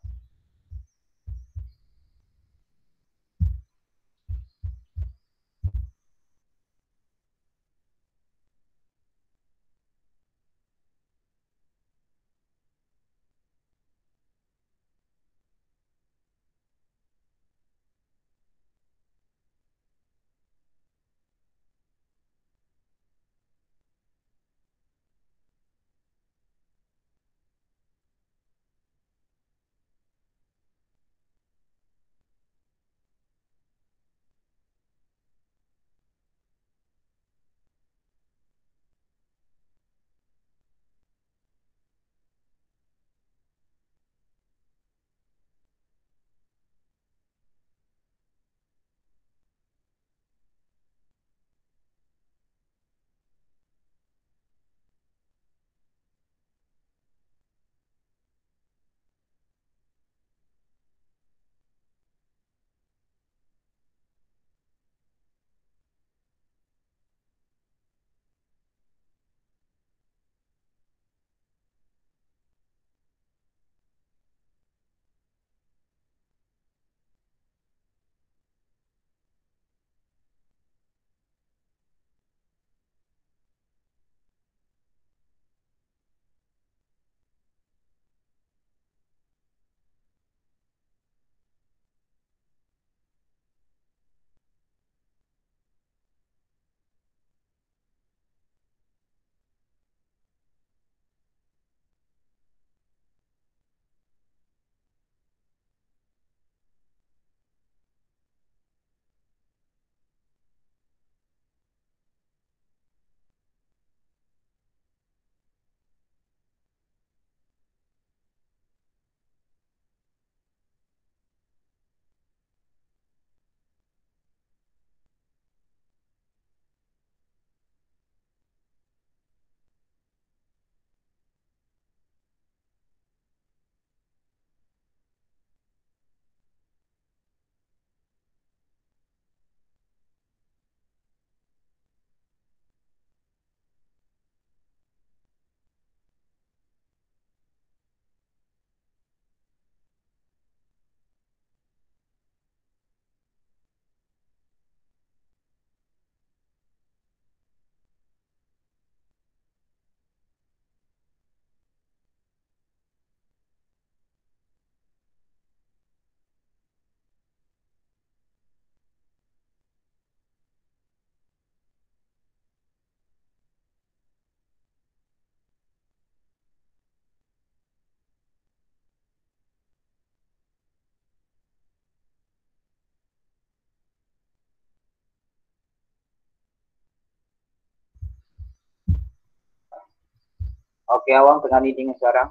Oke, Awang tengah meeting sekarang.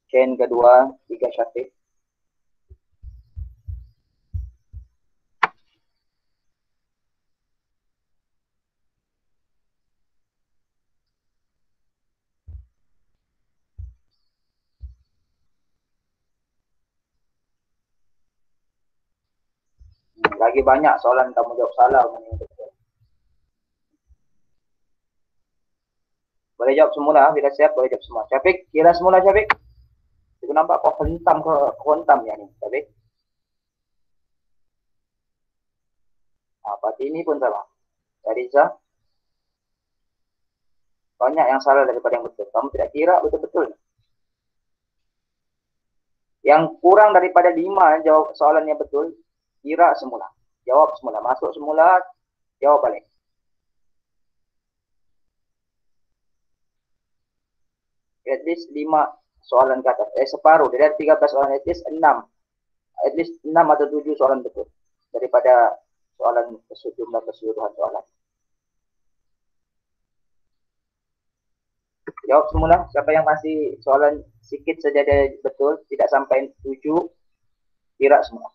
Chain kedua, 3 Syafiq. Lagi banyak soalan kamu jawab salah. Boleh jawab semula, bila siap boleh jawab semua. Syafiq, kira semula Syafiq. Aku nampak kok hentam ya nih, Syafiq. Apa ini pun sama. Riza, banyak yang salah daripada yang betul. Kamu tidak kira betul-betul. Yang kurang daripada 5 jawab soalannya betul, kira semula. Jawab semula, masuk semula, jawab balik. At least 5 soalan ke atas. Separuh. Dari 13 soalan, at least 6. At least 6 atau 7 soalan betul. Daripada soalan jumlah keseluruhan soalan. Jawab semula. Siapa yang masih soalan sedikit saja betul, tidak sampai 7, kira semua.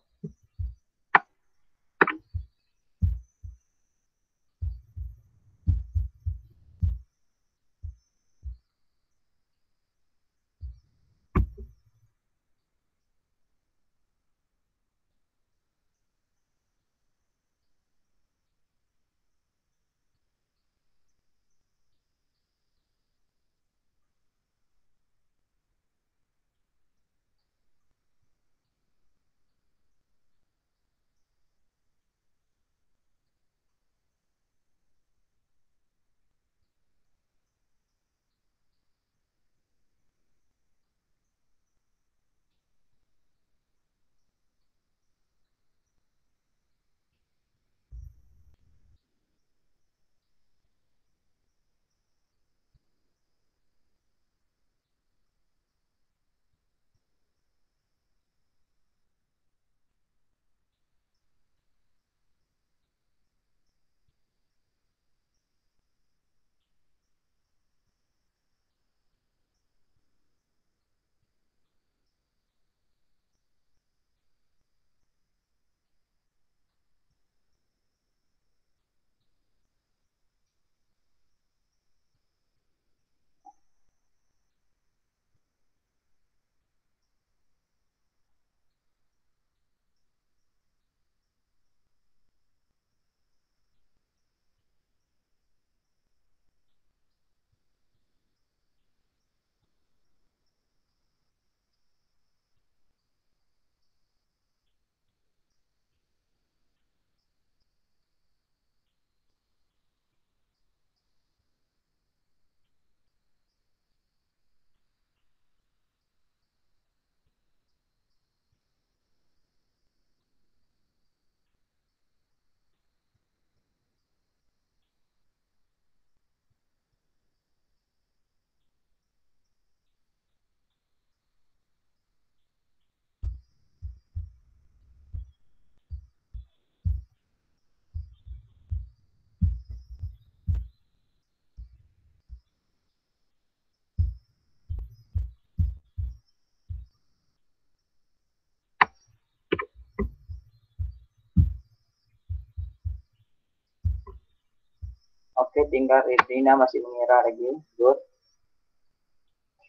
Oke, tinggal Rina masih mengira lagi. Good.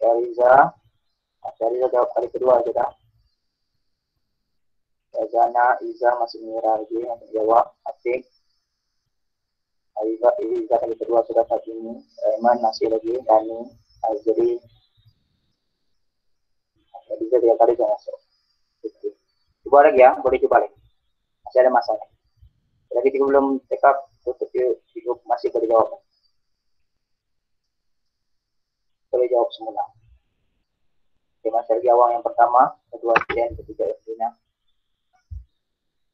Syariza jawab kali kedua sudah. Zana, Iza masih mengira lagi untuk jawab. Atik. Iza kali kedua sudah saat ini. Rayman masih lagi. Dani, Azri. Iza 3 kali sudah masuk. Coba lagi ya, boleh coba lagi. Masih ada masalah. Lagi belum check up, tutup YouTube masih boleh jawab. Boleh jawab semula. Dengan Sergi Awang yang pertama, kedua Sian, ketiga Evelina.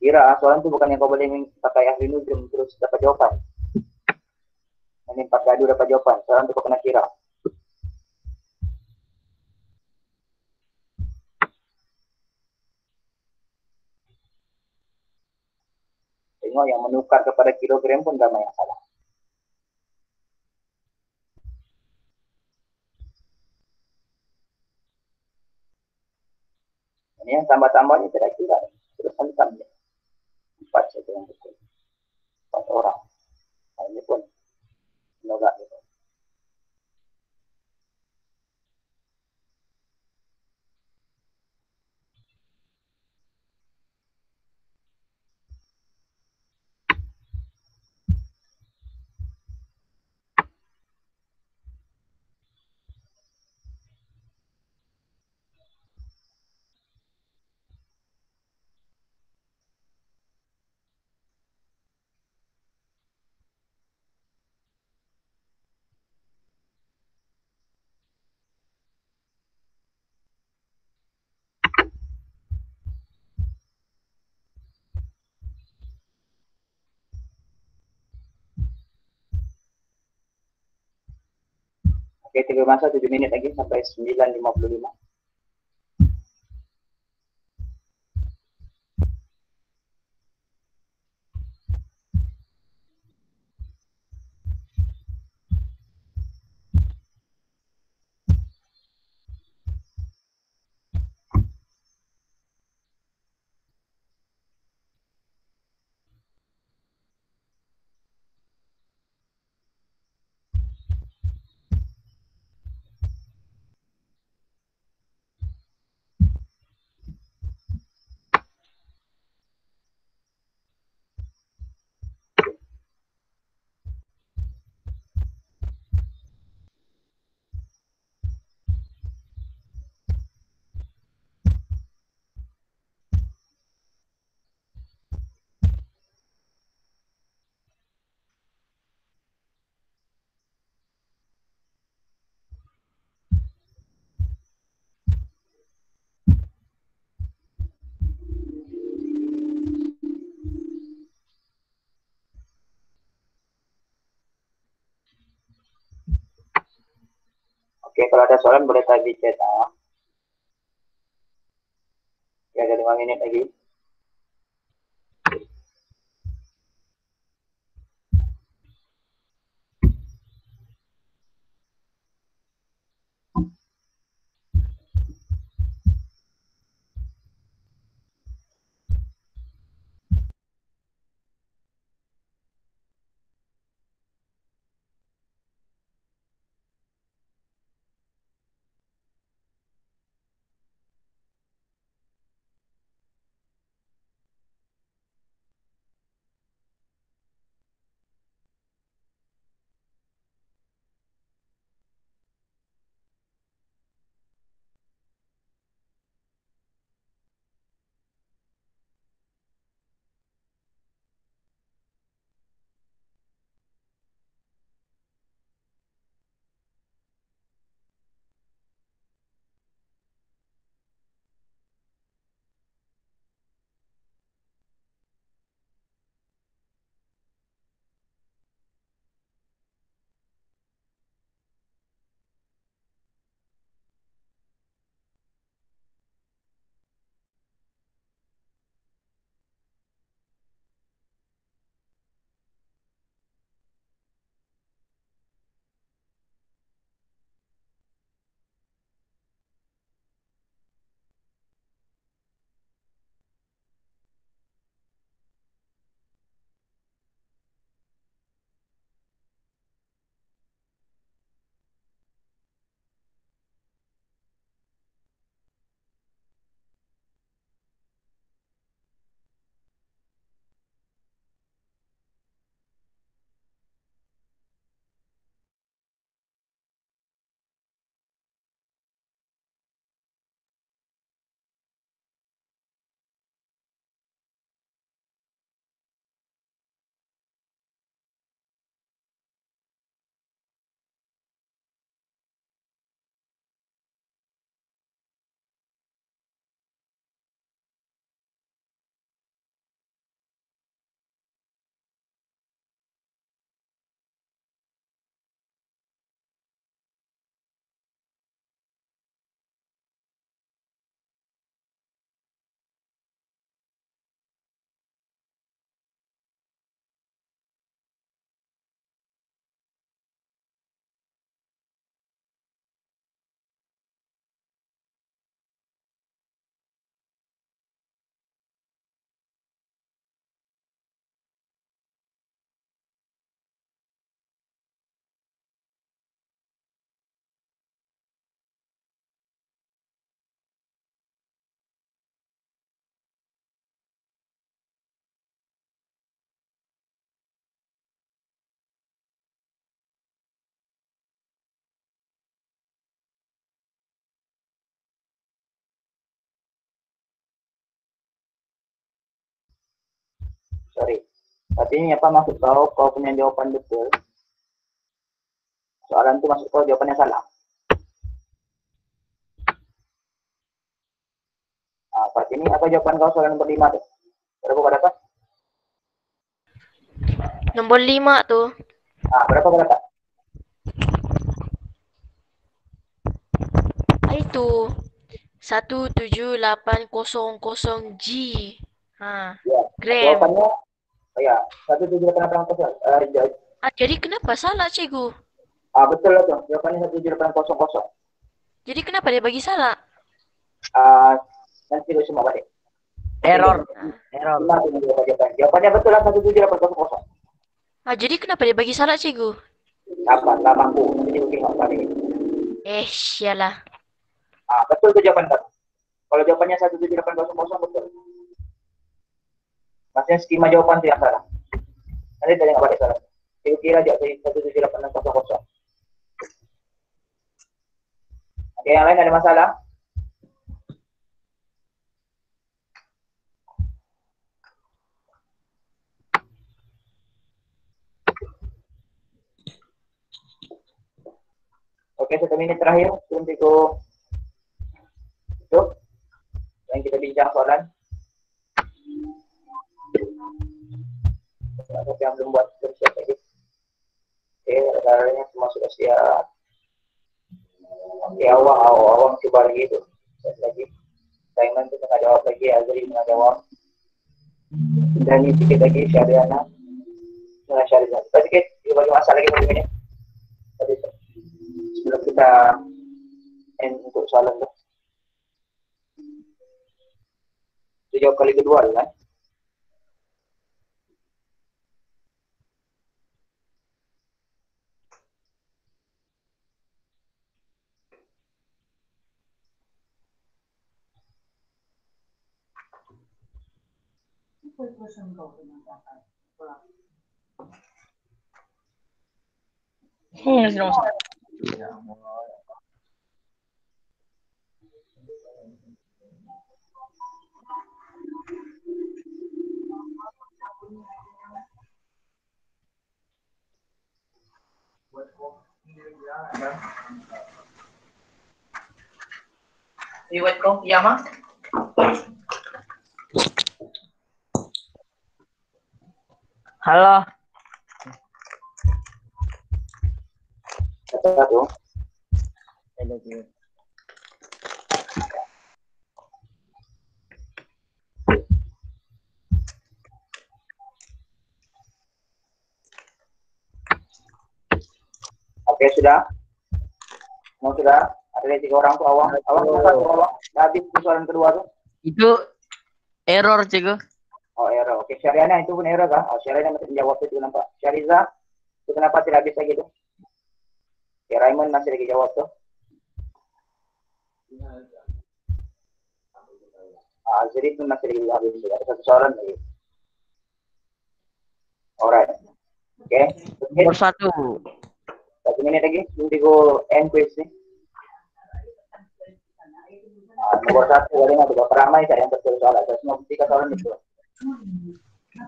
Kira soalan itu bukan yang kau boleh pakai ahli nujum terus dapat jawaban. Ini 4 gadu dapat jawaban. Soalan itu kau kena kira. Tengok yang menukar kepada kilogram pun gak banyak salah. Ini yang tambah-tambahnya tidak kira. Terus hentam. 4 saja yang betul. 4 orang. Nah, ini pun menolak itu. Oke, 3 masa 7 menit lagi sampai 9.55. Oke, kalau ada soalan boleh tanya di chat. Ya, ada 5 menit lagi. sorry. Artinya apa maksud kau punya jawaban betul. Soalan itu maksud kau jawabannya salah. Seperti ini apa jawaban kau soalan nomor 5 tuh? Berapa kau dapat? Nomor 5 tuh. Berapa kau dapat? Itu 17800 G. Ya, Gram. jawabannya ya 17880. Jadi kenapa salah, cikgu? Betul lah tuh, jawabannya 17800. Jadi kenapa dia bagi salah? Nanti lu semua balik. Error. Jawabannya betul lah 17800. Jadi kenapa dia bagi salah, cikgu? Apa? Nggak mampu. Nanti lu tengok balik. Sialah. Betul tuh jawaban kamu. Kalau jawabannya 17800 betul. Maksudnya skema jawaban itu yang salah. Nanti tanya nggak balik salah. Kira-kira aja 17800. Oke, yang lain ada masalah? Oke, 1 menit terakhir sebelum itu yang kita bincang soalan. Ada yang belum buat siap lagi. Oke, rekan-rekannya semua sudah siap. Oke, awang coba lagi itu. Lagi. Simon itu tengah jawab lagi, Azri tengah jawab. Dan ini sedikit lagi Syariana. Dengan Syariana. Sedikit, bagi masa lagi 1 menit. Sebelum kita end untuk soalan itu. Itu jawab kali kedua kan? Riwayat kau, iya mah? Halo. Satu. Oke, sudah. Mau sudah? Ada 3 orang tuh awang. Awang. Habis soalan kedua tuh. Itu error, cikgu. Error. Oke, Syariana itu pun error kan? Syariana masih menjawab itu kenapa? Syariza, itu kenapa tidak bisa gitu? Ya, Raymond masih lagi jawab tuh. Azri pun masih lagi habis. Ada 1 soalan lagi. Alright. Oke. Nomor 1. 1 menit lagi. Nanti go end quiz nih. Nomor 1 kali ini berapa ramai saya yang betul soalan. Saya semua 3 soalan itu.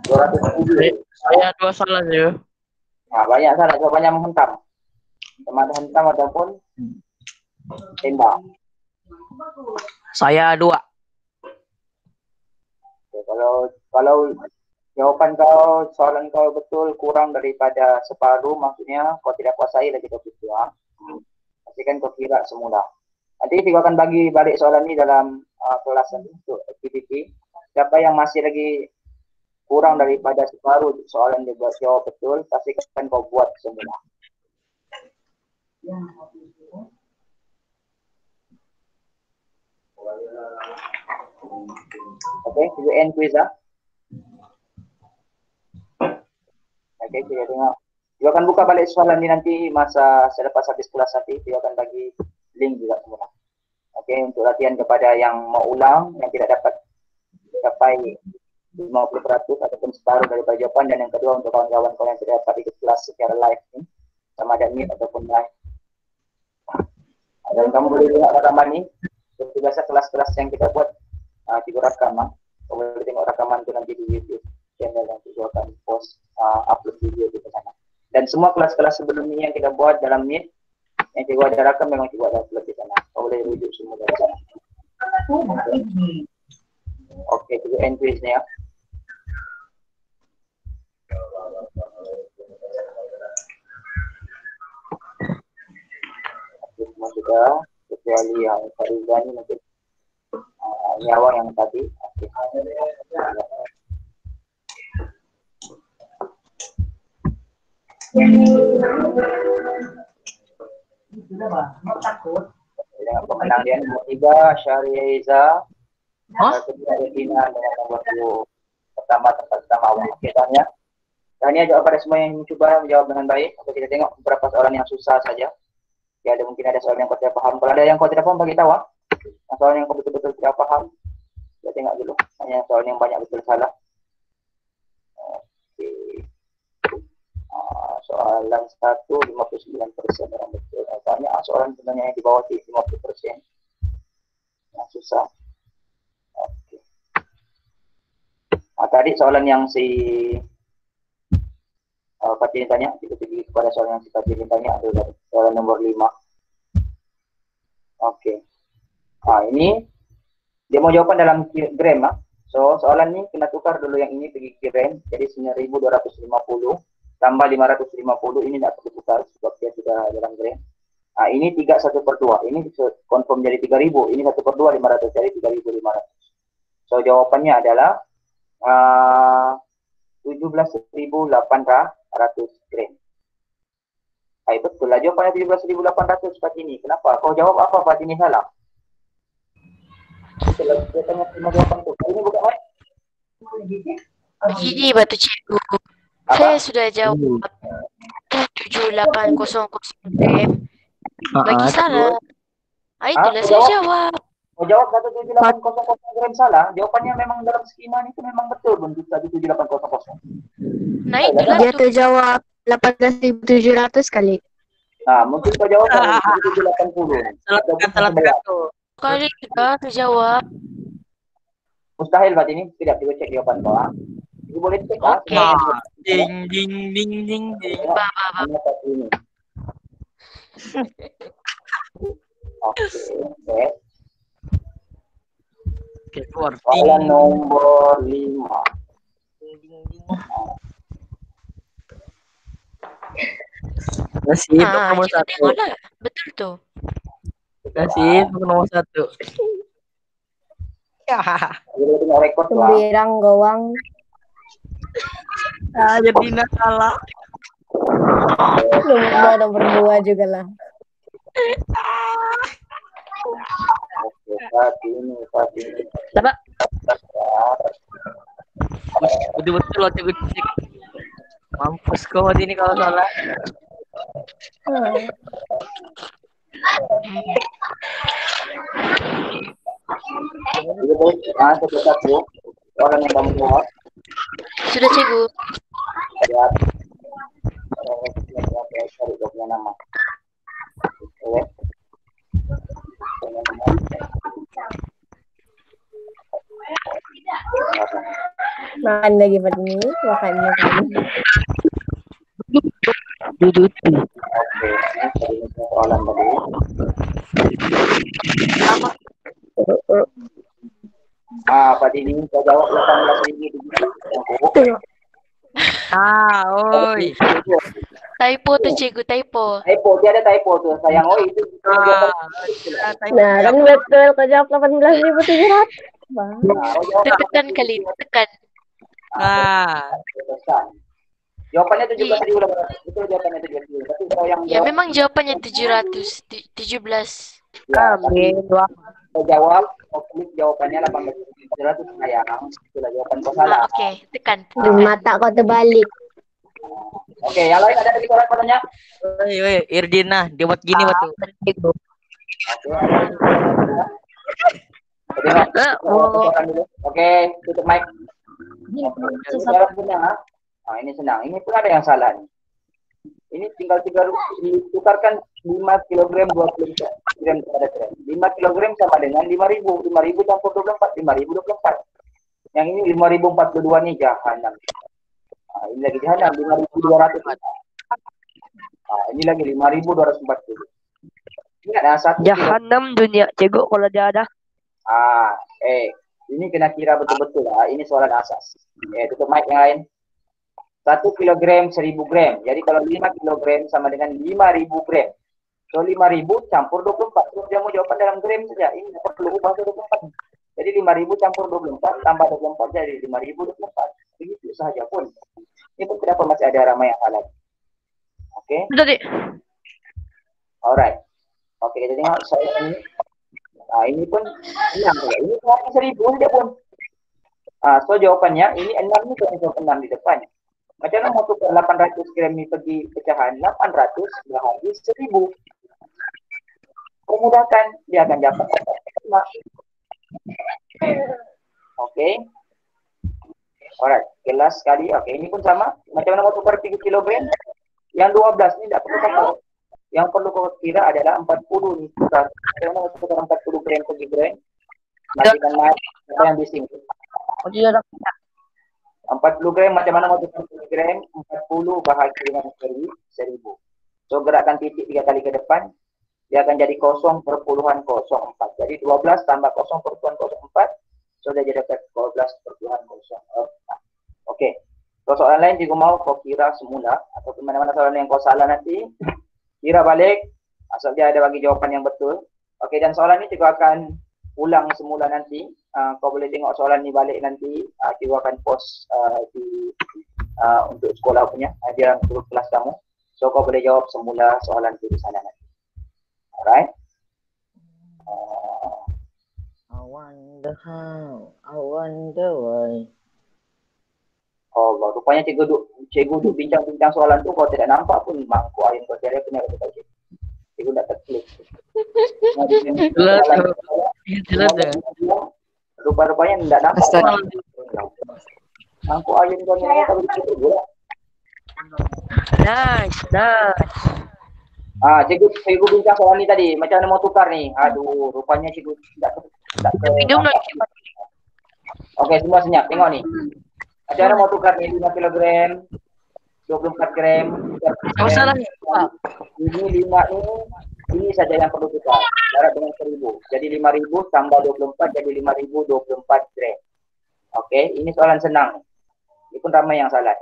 207. Saya 2 salah, cikgu. Banyak salah. Jawabannya menghentam. Sama ada hentam ataupun tembak. Saya 2. Oke, kalau jawaban kau, soalan kau betul kurang daripada separuh, maksudnya kau tidak kuasai lagi topik itu. Pastikan kau kira semula. Nanti kita akan bagi balik soalan ini dalam kelas untuk aktiviti. Siapa yang masih lagi kurang daripada separuh soalan dia buat jawab betul, pastikan kau buat semula. Oke, kita end quiz lah. Oke, kita tengok. Dia akan buka balik soalan ini nanti masa selepas habis kelas nanti. Dia akan bagi link juga semua. Oke, untuk latihan kepada yang mau ulang, yang tidak dapat capai 50% ataupun separuh daripada jawaban, dan yang kedua untuk kawan-kawan yang tidak dapat ikut kelas secara live ini, sama ada meet ataupun live. Dan kamu boleh lihat rekaman ini. Seperti biasa kelas-kelas yang kita buat, kita rekaman. Kamu boleh tengok rekaman itu nanti di YouTube. channel yang Cikgu akan post upload video di sana. Dan semua kelas-kelas sebelumnya yang kita buat dalam Meet yang Cikgu ada rakam memang Cikgu ada upload di sana. Kau boleh rujuk semua dari sana. Oke, Cikgu end quiz-nya ya. Semua sudah, kecuali yang Farizani mungkin nyawa yang tadi. Dengan pemenang dia nomor 3 Syahriza. Kedua Regina dengan nomor 2 tempat pertama. Oke, Tania. Tania jawab pada semua yang mencoba menjawab dengan baik. Oke, kita tengok beberapa soalan yang susah saja. Ya, mungkin ada soalan yang kau tidak paham. Kalau ada yang kau tidak paham, bagi tahu. Soalan yang kau betul-betul tidak paham, kita tengok dulu. Hanya soalan yang banyak betul salah. Oke. Soalan 1, 59% orang betul. Tanya soalan sebenarnya yang di bawah 50%. Yang susah. Oke. Tadi soalan yang si Fatini tanya, kita pergi kepada soalan yang si Fatini tanya adalah soalan nomor 5. Oke. Ini dia mau jawaban dalam gram. So soalan ini kena tukar dulu yang ini pergi gram. Jadi 9.250 tambah 550 ini tidak perlu tukar sebab dia sudah dalam gram. Ini 3/1/2. Ini confirm jadi 3.000. Ini 1/2 500 jadi 3.500. So jawabannya adalah 17.800 gram. Betul lah jawapannya 17.800 Fatini. Kenapa? Kau jawab apa Fatini salah? Dia tanya terima jawapan tu. Ini bukan apa? Gini batu cikgu. Saya sudah jawab 7800 gram. Bagi salah. Itulah saya jawab. Kau jawab 17800 gram salah. Jawapannya memang dalam skema itu memang betul bentuk 17800. Nah itulah Dia terjawab 18.700 kali. Mungkin kau jawab 780. Salah tekan. kali sudah terjawab. Mustahil buat ini. Tidak, kita cek jawaban kau. Ibu boleh cek. Oke. Ding ding ding ding ding. Oke. Keluar. Soalan nomor 5. Nasib nomor Kita 1. tengoklah. Betul tu. Nasib nomor 1. Kita tengok rekod lah. Gembirang gawang. Jadi nak salah. Nomor 2 juga lah. Fatini. Sabar. Betul-betul lo cek. Mampus kau hari ini kalau salah. Ibu boleh satu-satu. Orang yang kamu jawab. Sudah cikgu. Ya. Cari punya nama. Oke. Makan lagi Pak ini, makan. Duduk. Oke, ini soalan tadi. Pada ini saya jawab 18.000. Oi. Typo tu cikgu, typo. Typo, dia ada typo tu. Sayang, itu. Nah, kan betul kau jawab 18.700. Tekan kali, tekan. Jawapannya 17.800. Betul jawapannya 17.000. Tapi kalau yang Ya memang jawapannya 717. Kami jawab, klik jawabannya 18.700 sayang. Itulah jawaban kau salah. Oke, tekan. Mata kau terbalik. Oke, yang lain ada lagi soalan katanya? Woi, Irdina, dia buat gini batu. Oke, tutup mic. Ini senang. Ini pun ada yang salah nih. Ini tinggal ditukarkan 5 kg 20 gram kepada gram. 5 kg sama dengan 5.000. 5.000 campur 24, 5.024. Yang ini 5042 nih jahanam. Ini lagi jahanam 5200. Ini lagi 5240. Ingat satu Jahanam dunia cego kalau dia ada. Ini kena kira betul-betul lah. Ini soalan asas. Tutup mic yang lain. 1 kilogram 1000 gram. Jadi kalau 5 kilogram sama dengan 5000 gram. So 5000 campur 24. Terus dia mau jawaban dalam gram saja. Ini perlu ubah 24. Jadi 5000 campur 24 tambah 24 jadi 5024. Begitu saja pun. Ini pun kenapa masih ada ramai yang salah. Oke. Tadi. Alright. Oke, kita tengok soal ini. Ini pun 6 saja. Ini 1000 saja pun. So jawabannya ini 6 ni kan jawab 6 di depan. Macam mana mau tukar 800 gram ni pergi pecahan 800 bahagi 1000. Memudahkan dia akan dapat. Oke. Alright, jelas sekali. Oke, ini pun sama. Macam mana mau tukar 3 kilogram? Yang 12 ni tak perlu tukar. Yang perlu kau kira adalah 40 ni tukar. Macam mana mau tukar 40 gram pergi gram? Matikan naik apa yang bising. 40 gram macam mana mau tukar 10 gram? 40 bahagi dengan 1000. So gerakkan titik 3 kali ke depan. Dia akan jadi 0,04. Jadi 12 tambah 0,04. So dia jadi 12,04. Oke. Kalau soalan lain juga mau kau kira semula. Ataupun mana-mana soalan yang kau salah nanti. Kira balik. Asal dia ada bagi jawapan yang betul. Oke, dan soalan ini juga akan ulang semula nanti. Kau boleh tengok soalan ini balik nanti. Cikgu akan post untuk sekolah punya. Dia grup kelas kamu. So kau boleh jawab semula soalan itu di sana nanti. Alright. I wonder how, I wonder why. Allah, rupanya cikgu duduk bincang-bincang soalan tu kau tidak nampak pun mangkuk ayam kau tiada punya kata cikgu. Cikgu tak terklik. Jelas. Rupa-rupanya tidak nampak. Mangkuk ayam kau ni kata begitu juga. Nice. Cikgu bincang soalan ni tadi. Macam mana mau tukar ni? Aduh, rupanya cikgu tak Okey, semua senyap. Tengok ni. Macam mana mau tukar ni 5 kilogram, 24 gram. Apa salah ni? Ini 5 ini saja yang perlu tukar. Darab dengan 1000. Jadi 5000 tambah 24 jadi 5024 gram. Okey, ini soalan senang. Ini pun ramai yang salah.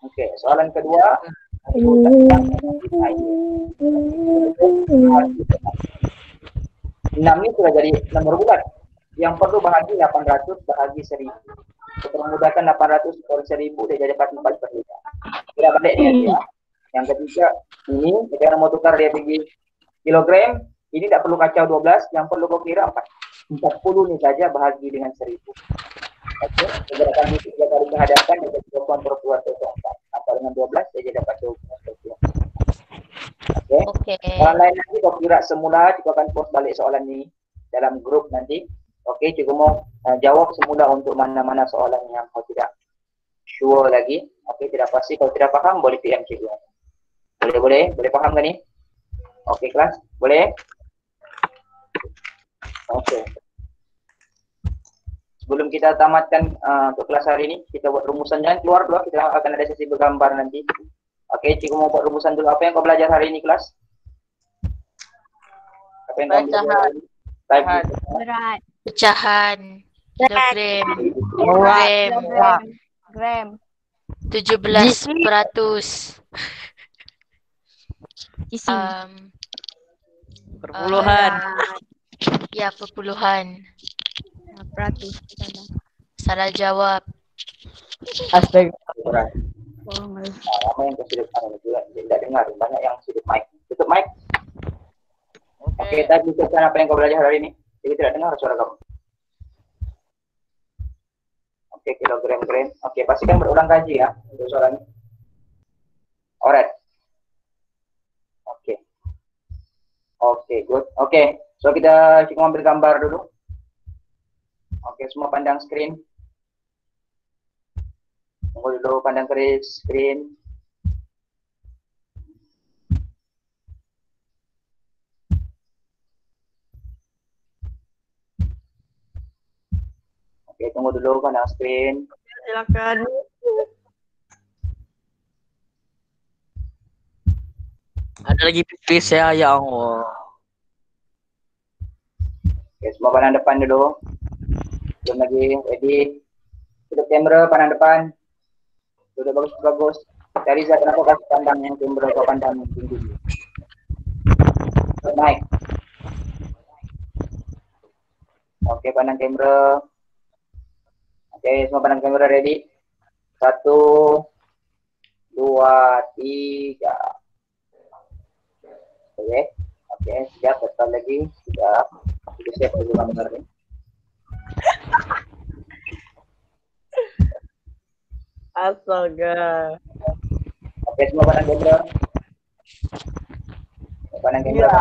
Okey, soalan kedua. Enam ini sudah jadi nomor bulat. Yang perlu bahagi 800 bahagi 1000. Memudahkan 800 per 1000 dia jadi 44 per 5. Kira balik dia. Yang ketiga ini kita mau tukar dia pergi kilogram. Ini tidak perlu kacau 12. Yang perlu kau kira 40 ni saja bahagi dengan 1000. Okey, gerakan ini 3 kali kehadapan dia jadi 0,04. Apa dengan 12 dia jadi dapat 20. Okey. Soalan lain nanti kau kira semula, cikgu akan post balik soalan ni dalam grup nanti. Okey, cikgu mau jawab semula untuk mana-mana soalan yang kau tidak sure lagi. Okey, tidak pasti. Kalau tidak faham boleh PM cikgu. Boleh faham kan ni? Okey kelas, boleh? Okey. Sebelum kita tamatkan untuk kelas hari ini, kita buat rumusan. Jangan keluar dulu, kita akan ada sesi bergambar nanti. Okey, cikgu mau buat rumusan dulu. Apa yang kau belajar hari ini kelas? Apa yang kau belajar hari ini? Berat. Pecahan. Kilogram. Gram. 17%. Isi. Perpuluhan. Ya, perpuluhan. Peratus. Salah jawab. Astaga. Apa yang kau sudah tidak dengar? Banyak yang sudah mic. Tutup mic. Okey, tadi ceritakan apa yang kau belajar hari ini. Jadi tidak dengar suara kamu. Okey, kilogram. Okey, pastikan berulang kaji ya untuk soalan ini. Alright. Okey, good. Okey, so kita cuma ambil gambar dulu. Okey, semua pandang skrin. Tunggu dulu pandang ke skrin. Oke, tunggu dulu pandang screen. Silakan. Ada lagi pipis ya Allah. Oke, semua pandang depan dulu. Belum lagi, ready. Tutup kamera, pandang depan. Sudah bagus-bagus. Cari Riza, kenapa kasih pandang yang kamera atau pandang yang tinggi? Naik. Oke, pandang kamera. Oke, semua pandang kamera ready. 1, 2, 3. Oke, siap. Betul lagi. Siap. Sudah siap dulu kameranya. Astaga. Oke, semua pandang kamera. Pandang kamera.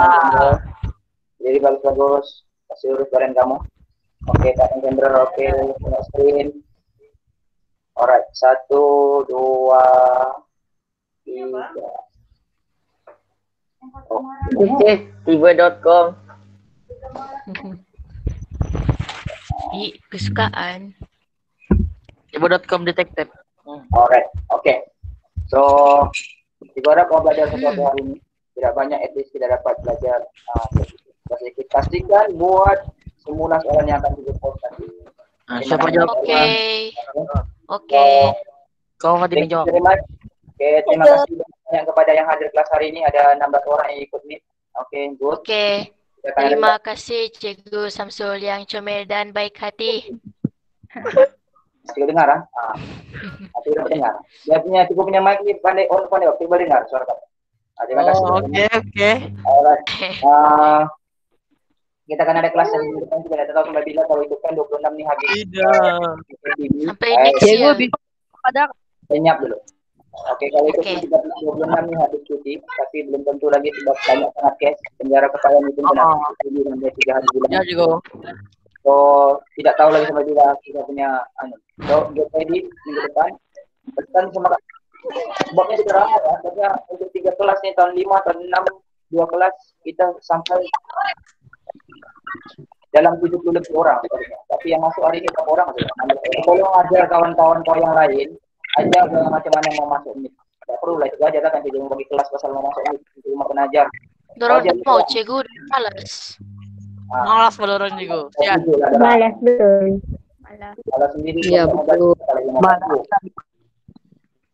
Jadi bagus-bagus. Kasih urus badan kamu. Oke, pandang kamera. Oke, tengok screen. Alright, 1, 2, 3. Tiba.com. Ih, kesukaan. Tiba.com detected. Alright, oke. So, ibarat mau belajar sesuatu hari ini, tidak banyak, at least kita dapat belajar sedikit. Pastikan buat semula soalan yang akan kita post nanti. Siapa jawab? Oke. Kau Fatimi jawab. Oke, terima kasih banyak kepada yang hadir kelas hari ini. Ada 16 orang yang ikut nih. Oke, good. Oke. Terima kasih Cikgu Samsul yang comel dan baik hati. Masih dengar, ah? Masih dengar. Cukup punya mic ni pandai on, coba dengar suara kamu. Terima kasih. Oke. Alright. Kita akan ada kelas yang minggu depan juga. Tidak tahu sampai bila, kalau itu kan 26 nih habis. Sampai next year. Senyap dulu. Oke, kalau itu pun 26 nih habis cuti, tapi belum tentu lagi sebab banyak sangat cash. Penjara kepala itu benar. Jadi sampai 3 hari bulan. Ya juga. So, tidak tahu lagi sampai bila kita punya So, get ready minggu depan. Pesan sama sebabnya sederhana ya. Sebabnya untuk 3 kelas nih tahun 5, tahun 6, 2 kelas kita sampai dalam 70 lebih orang. Tapi yang masuk hari ini berapa orang? Tolong ajar kawan-kawan kau yang lain, ajar macam mana mau masuk ini. Tidak perlu lah, itu aja kan jadi bagi kelas pasal mau masuk ini, cuma kena ajar. Dorong mau cikgu malas. Malas dorong cikgu. Siap. Malas betul. Kalau sendiri Iya, betul.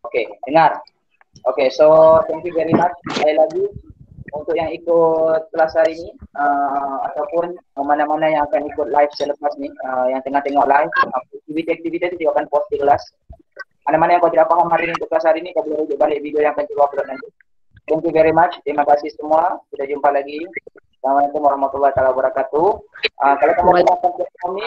Oke, dengar. Oke, so thank you very much. Sekali lagi untuk yang ikut kelas hari ini ataupun mana-mana yang akan ikut live selepas ni, yang tengah tengok live, aktiviti-aktiviti itu juga akan post di kelas. Mana-mana yang kau tidak paham hari ini untuk kelas hari ini, kau boleh rujuk balik video yang akan kita upload nanti. Thank you very much. Terima kasih semua. Kita jumpa lagi. Assalamualaikum warahmatullahi wabarakatuh. Kalau kamu mau kontak kami,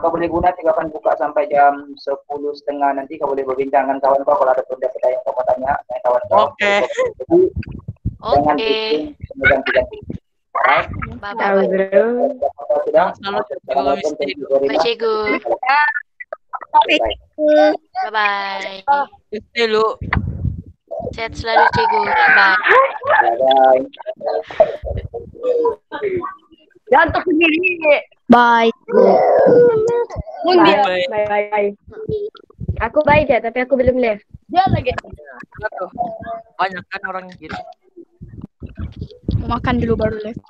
kau boleh guna, kita akan buka sampai jam 10.30 nanti. Kau boleh berbincang dengan kawan kau kalau ada benda-benda yang kau mau tanya dengan kawan kau. Oke. Jangan bikin ganti-ganti. Bye-bye. Sudah. Bye cikgu. Bye-bye. Hello. Sehat selalu cikgu. Bye. Bye. Jangan sendiri. Bye. Bye. Aku bye je, tapi aku belum live. Dia lagi. Banyak kan orang gitu. Makan dulu baru live.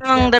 Emang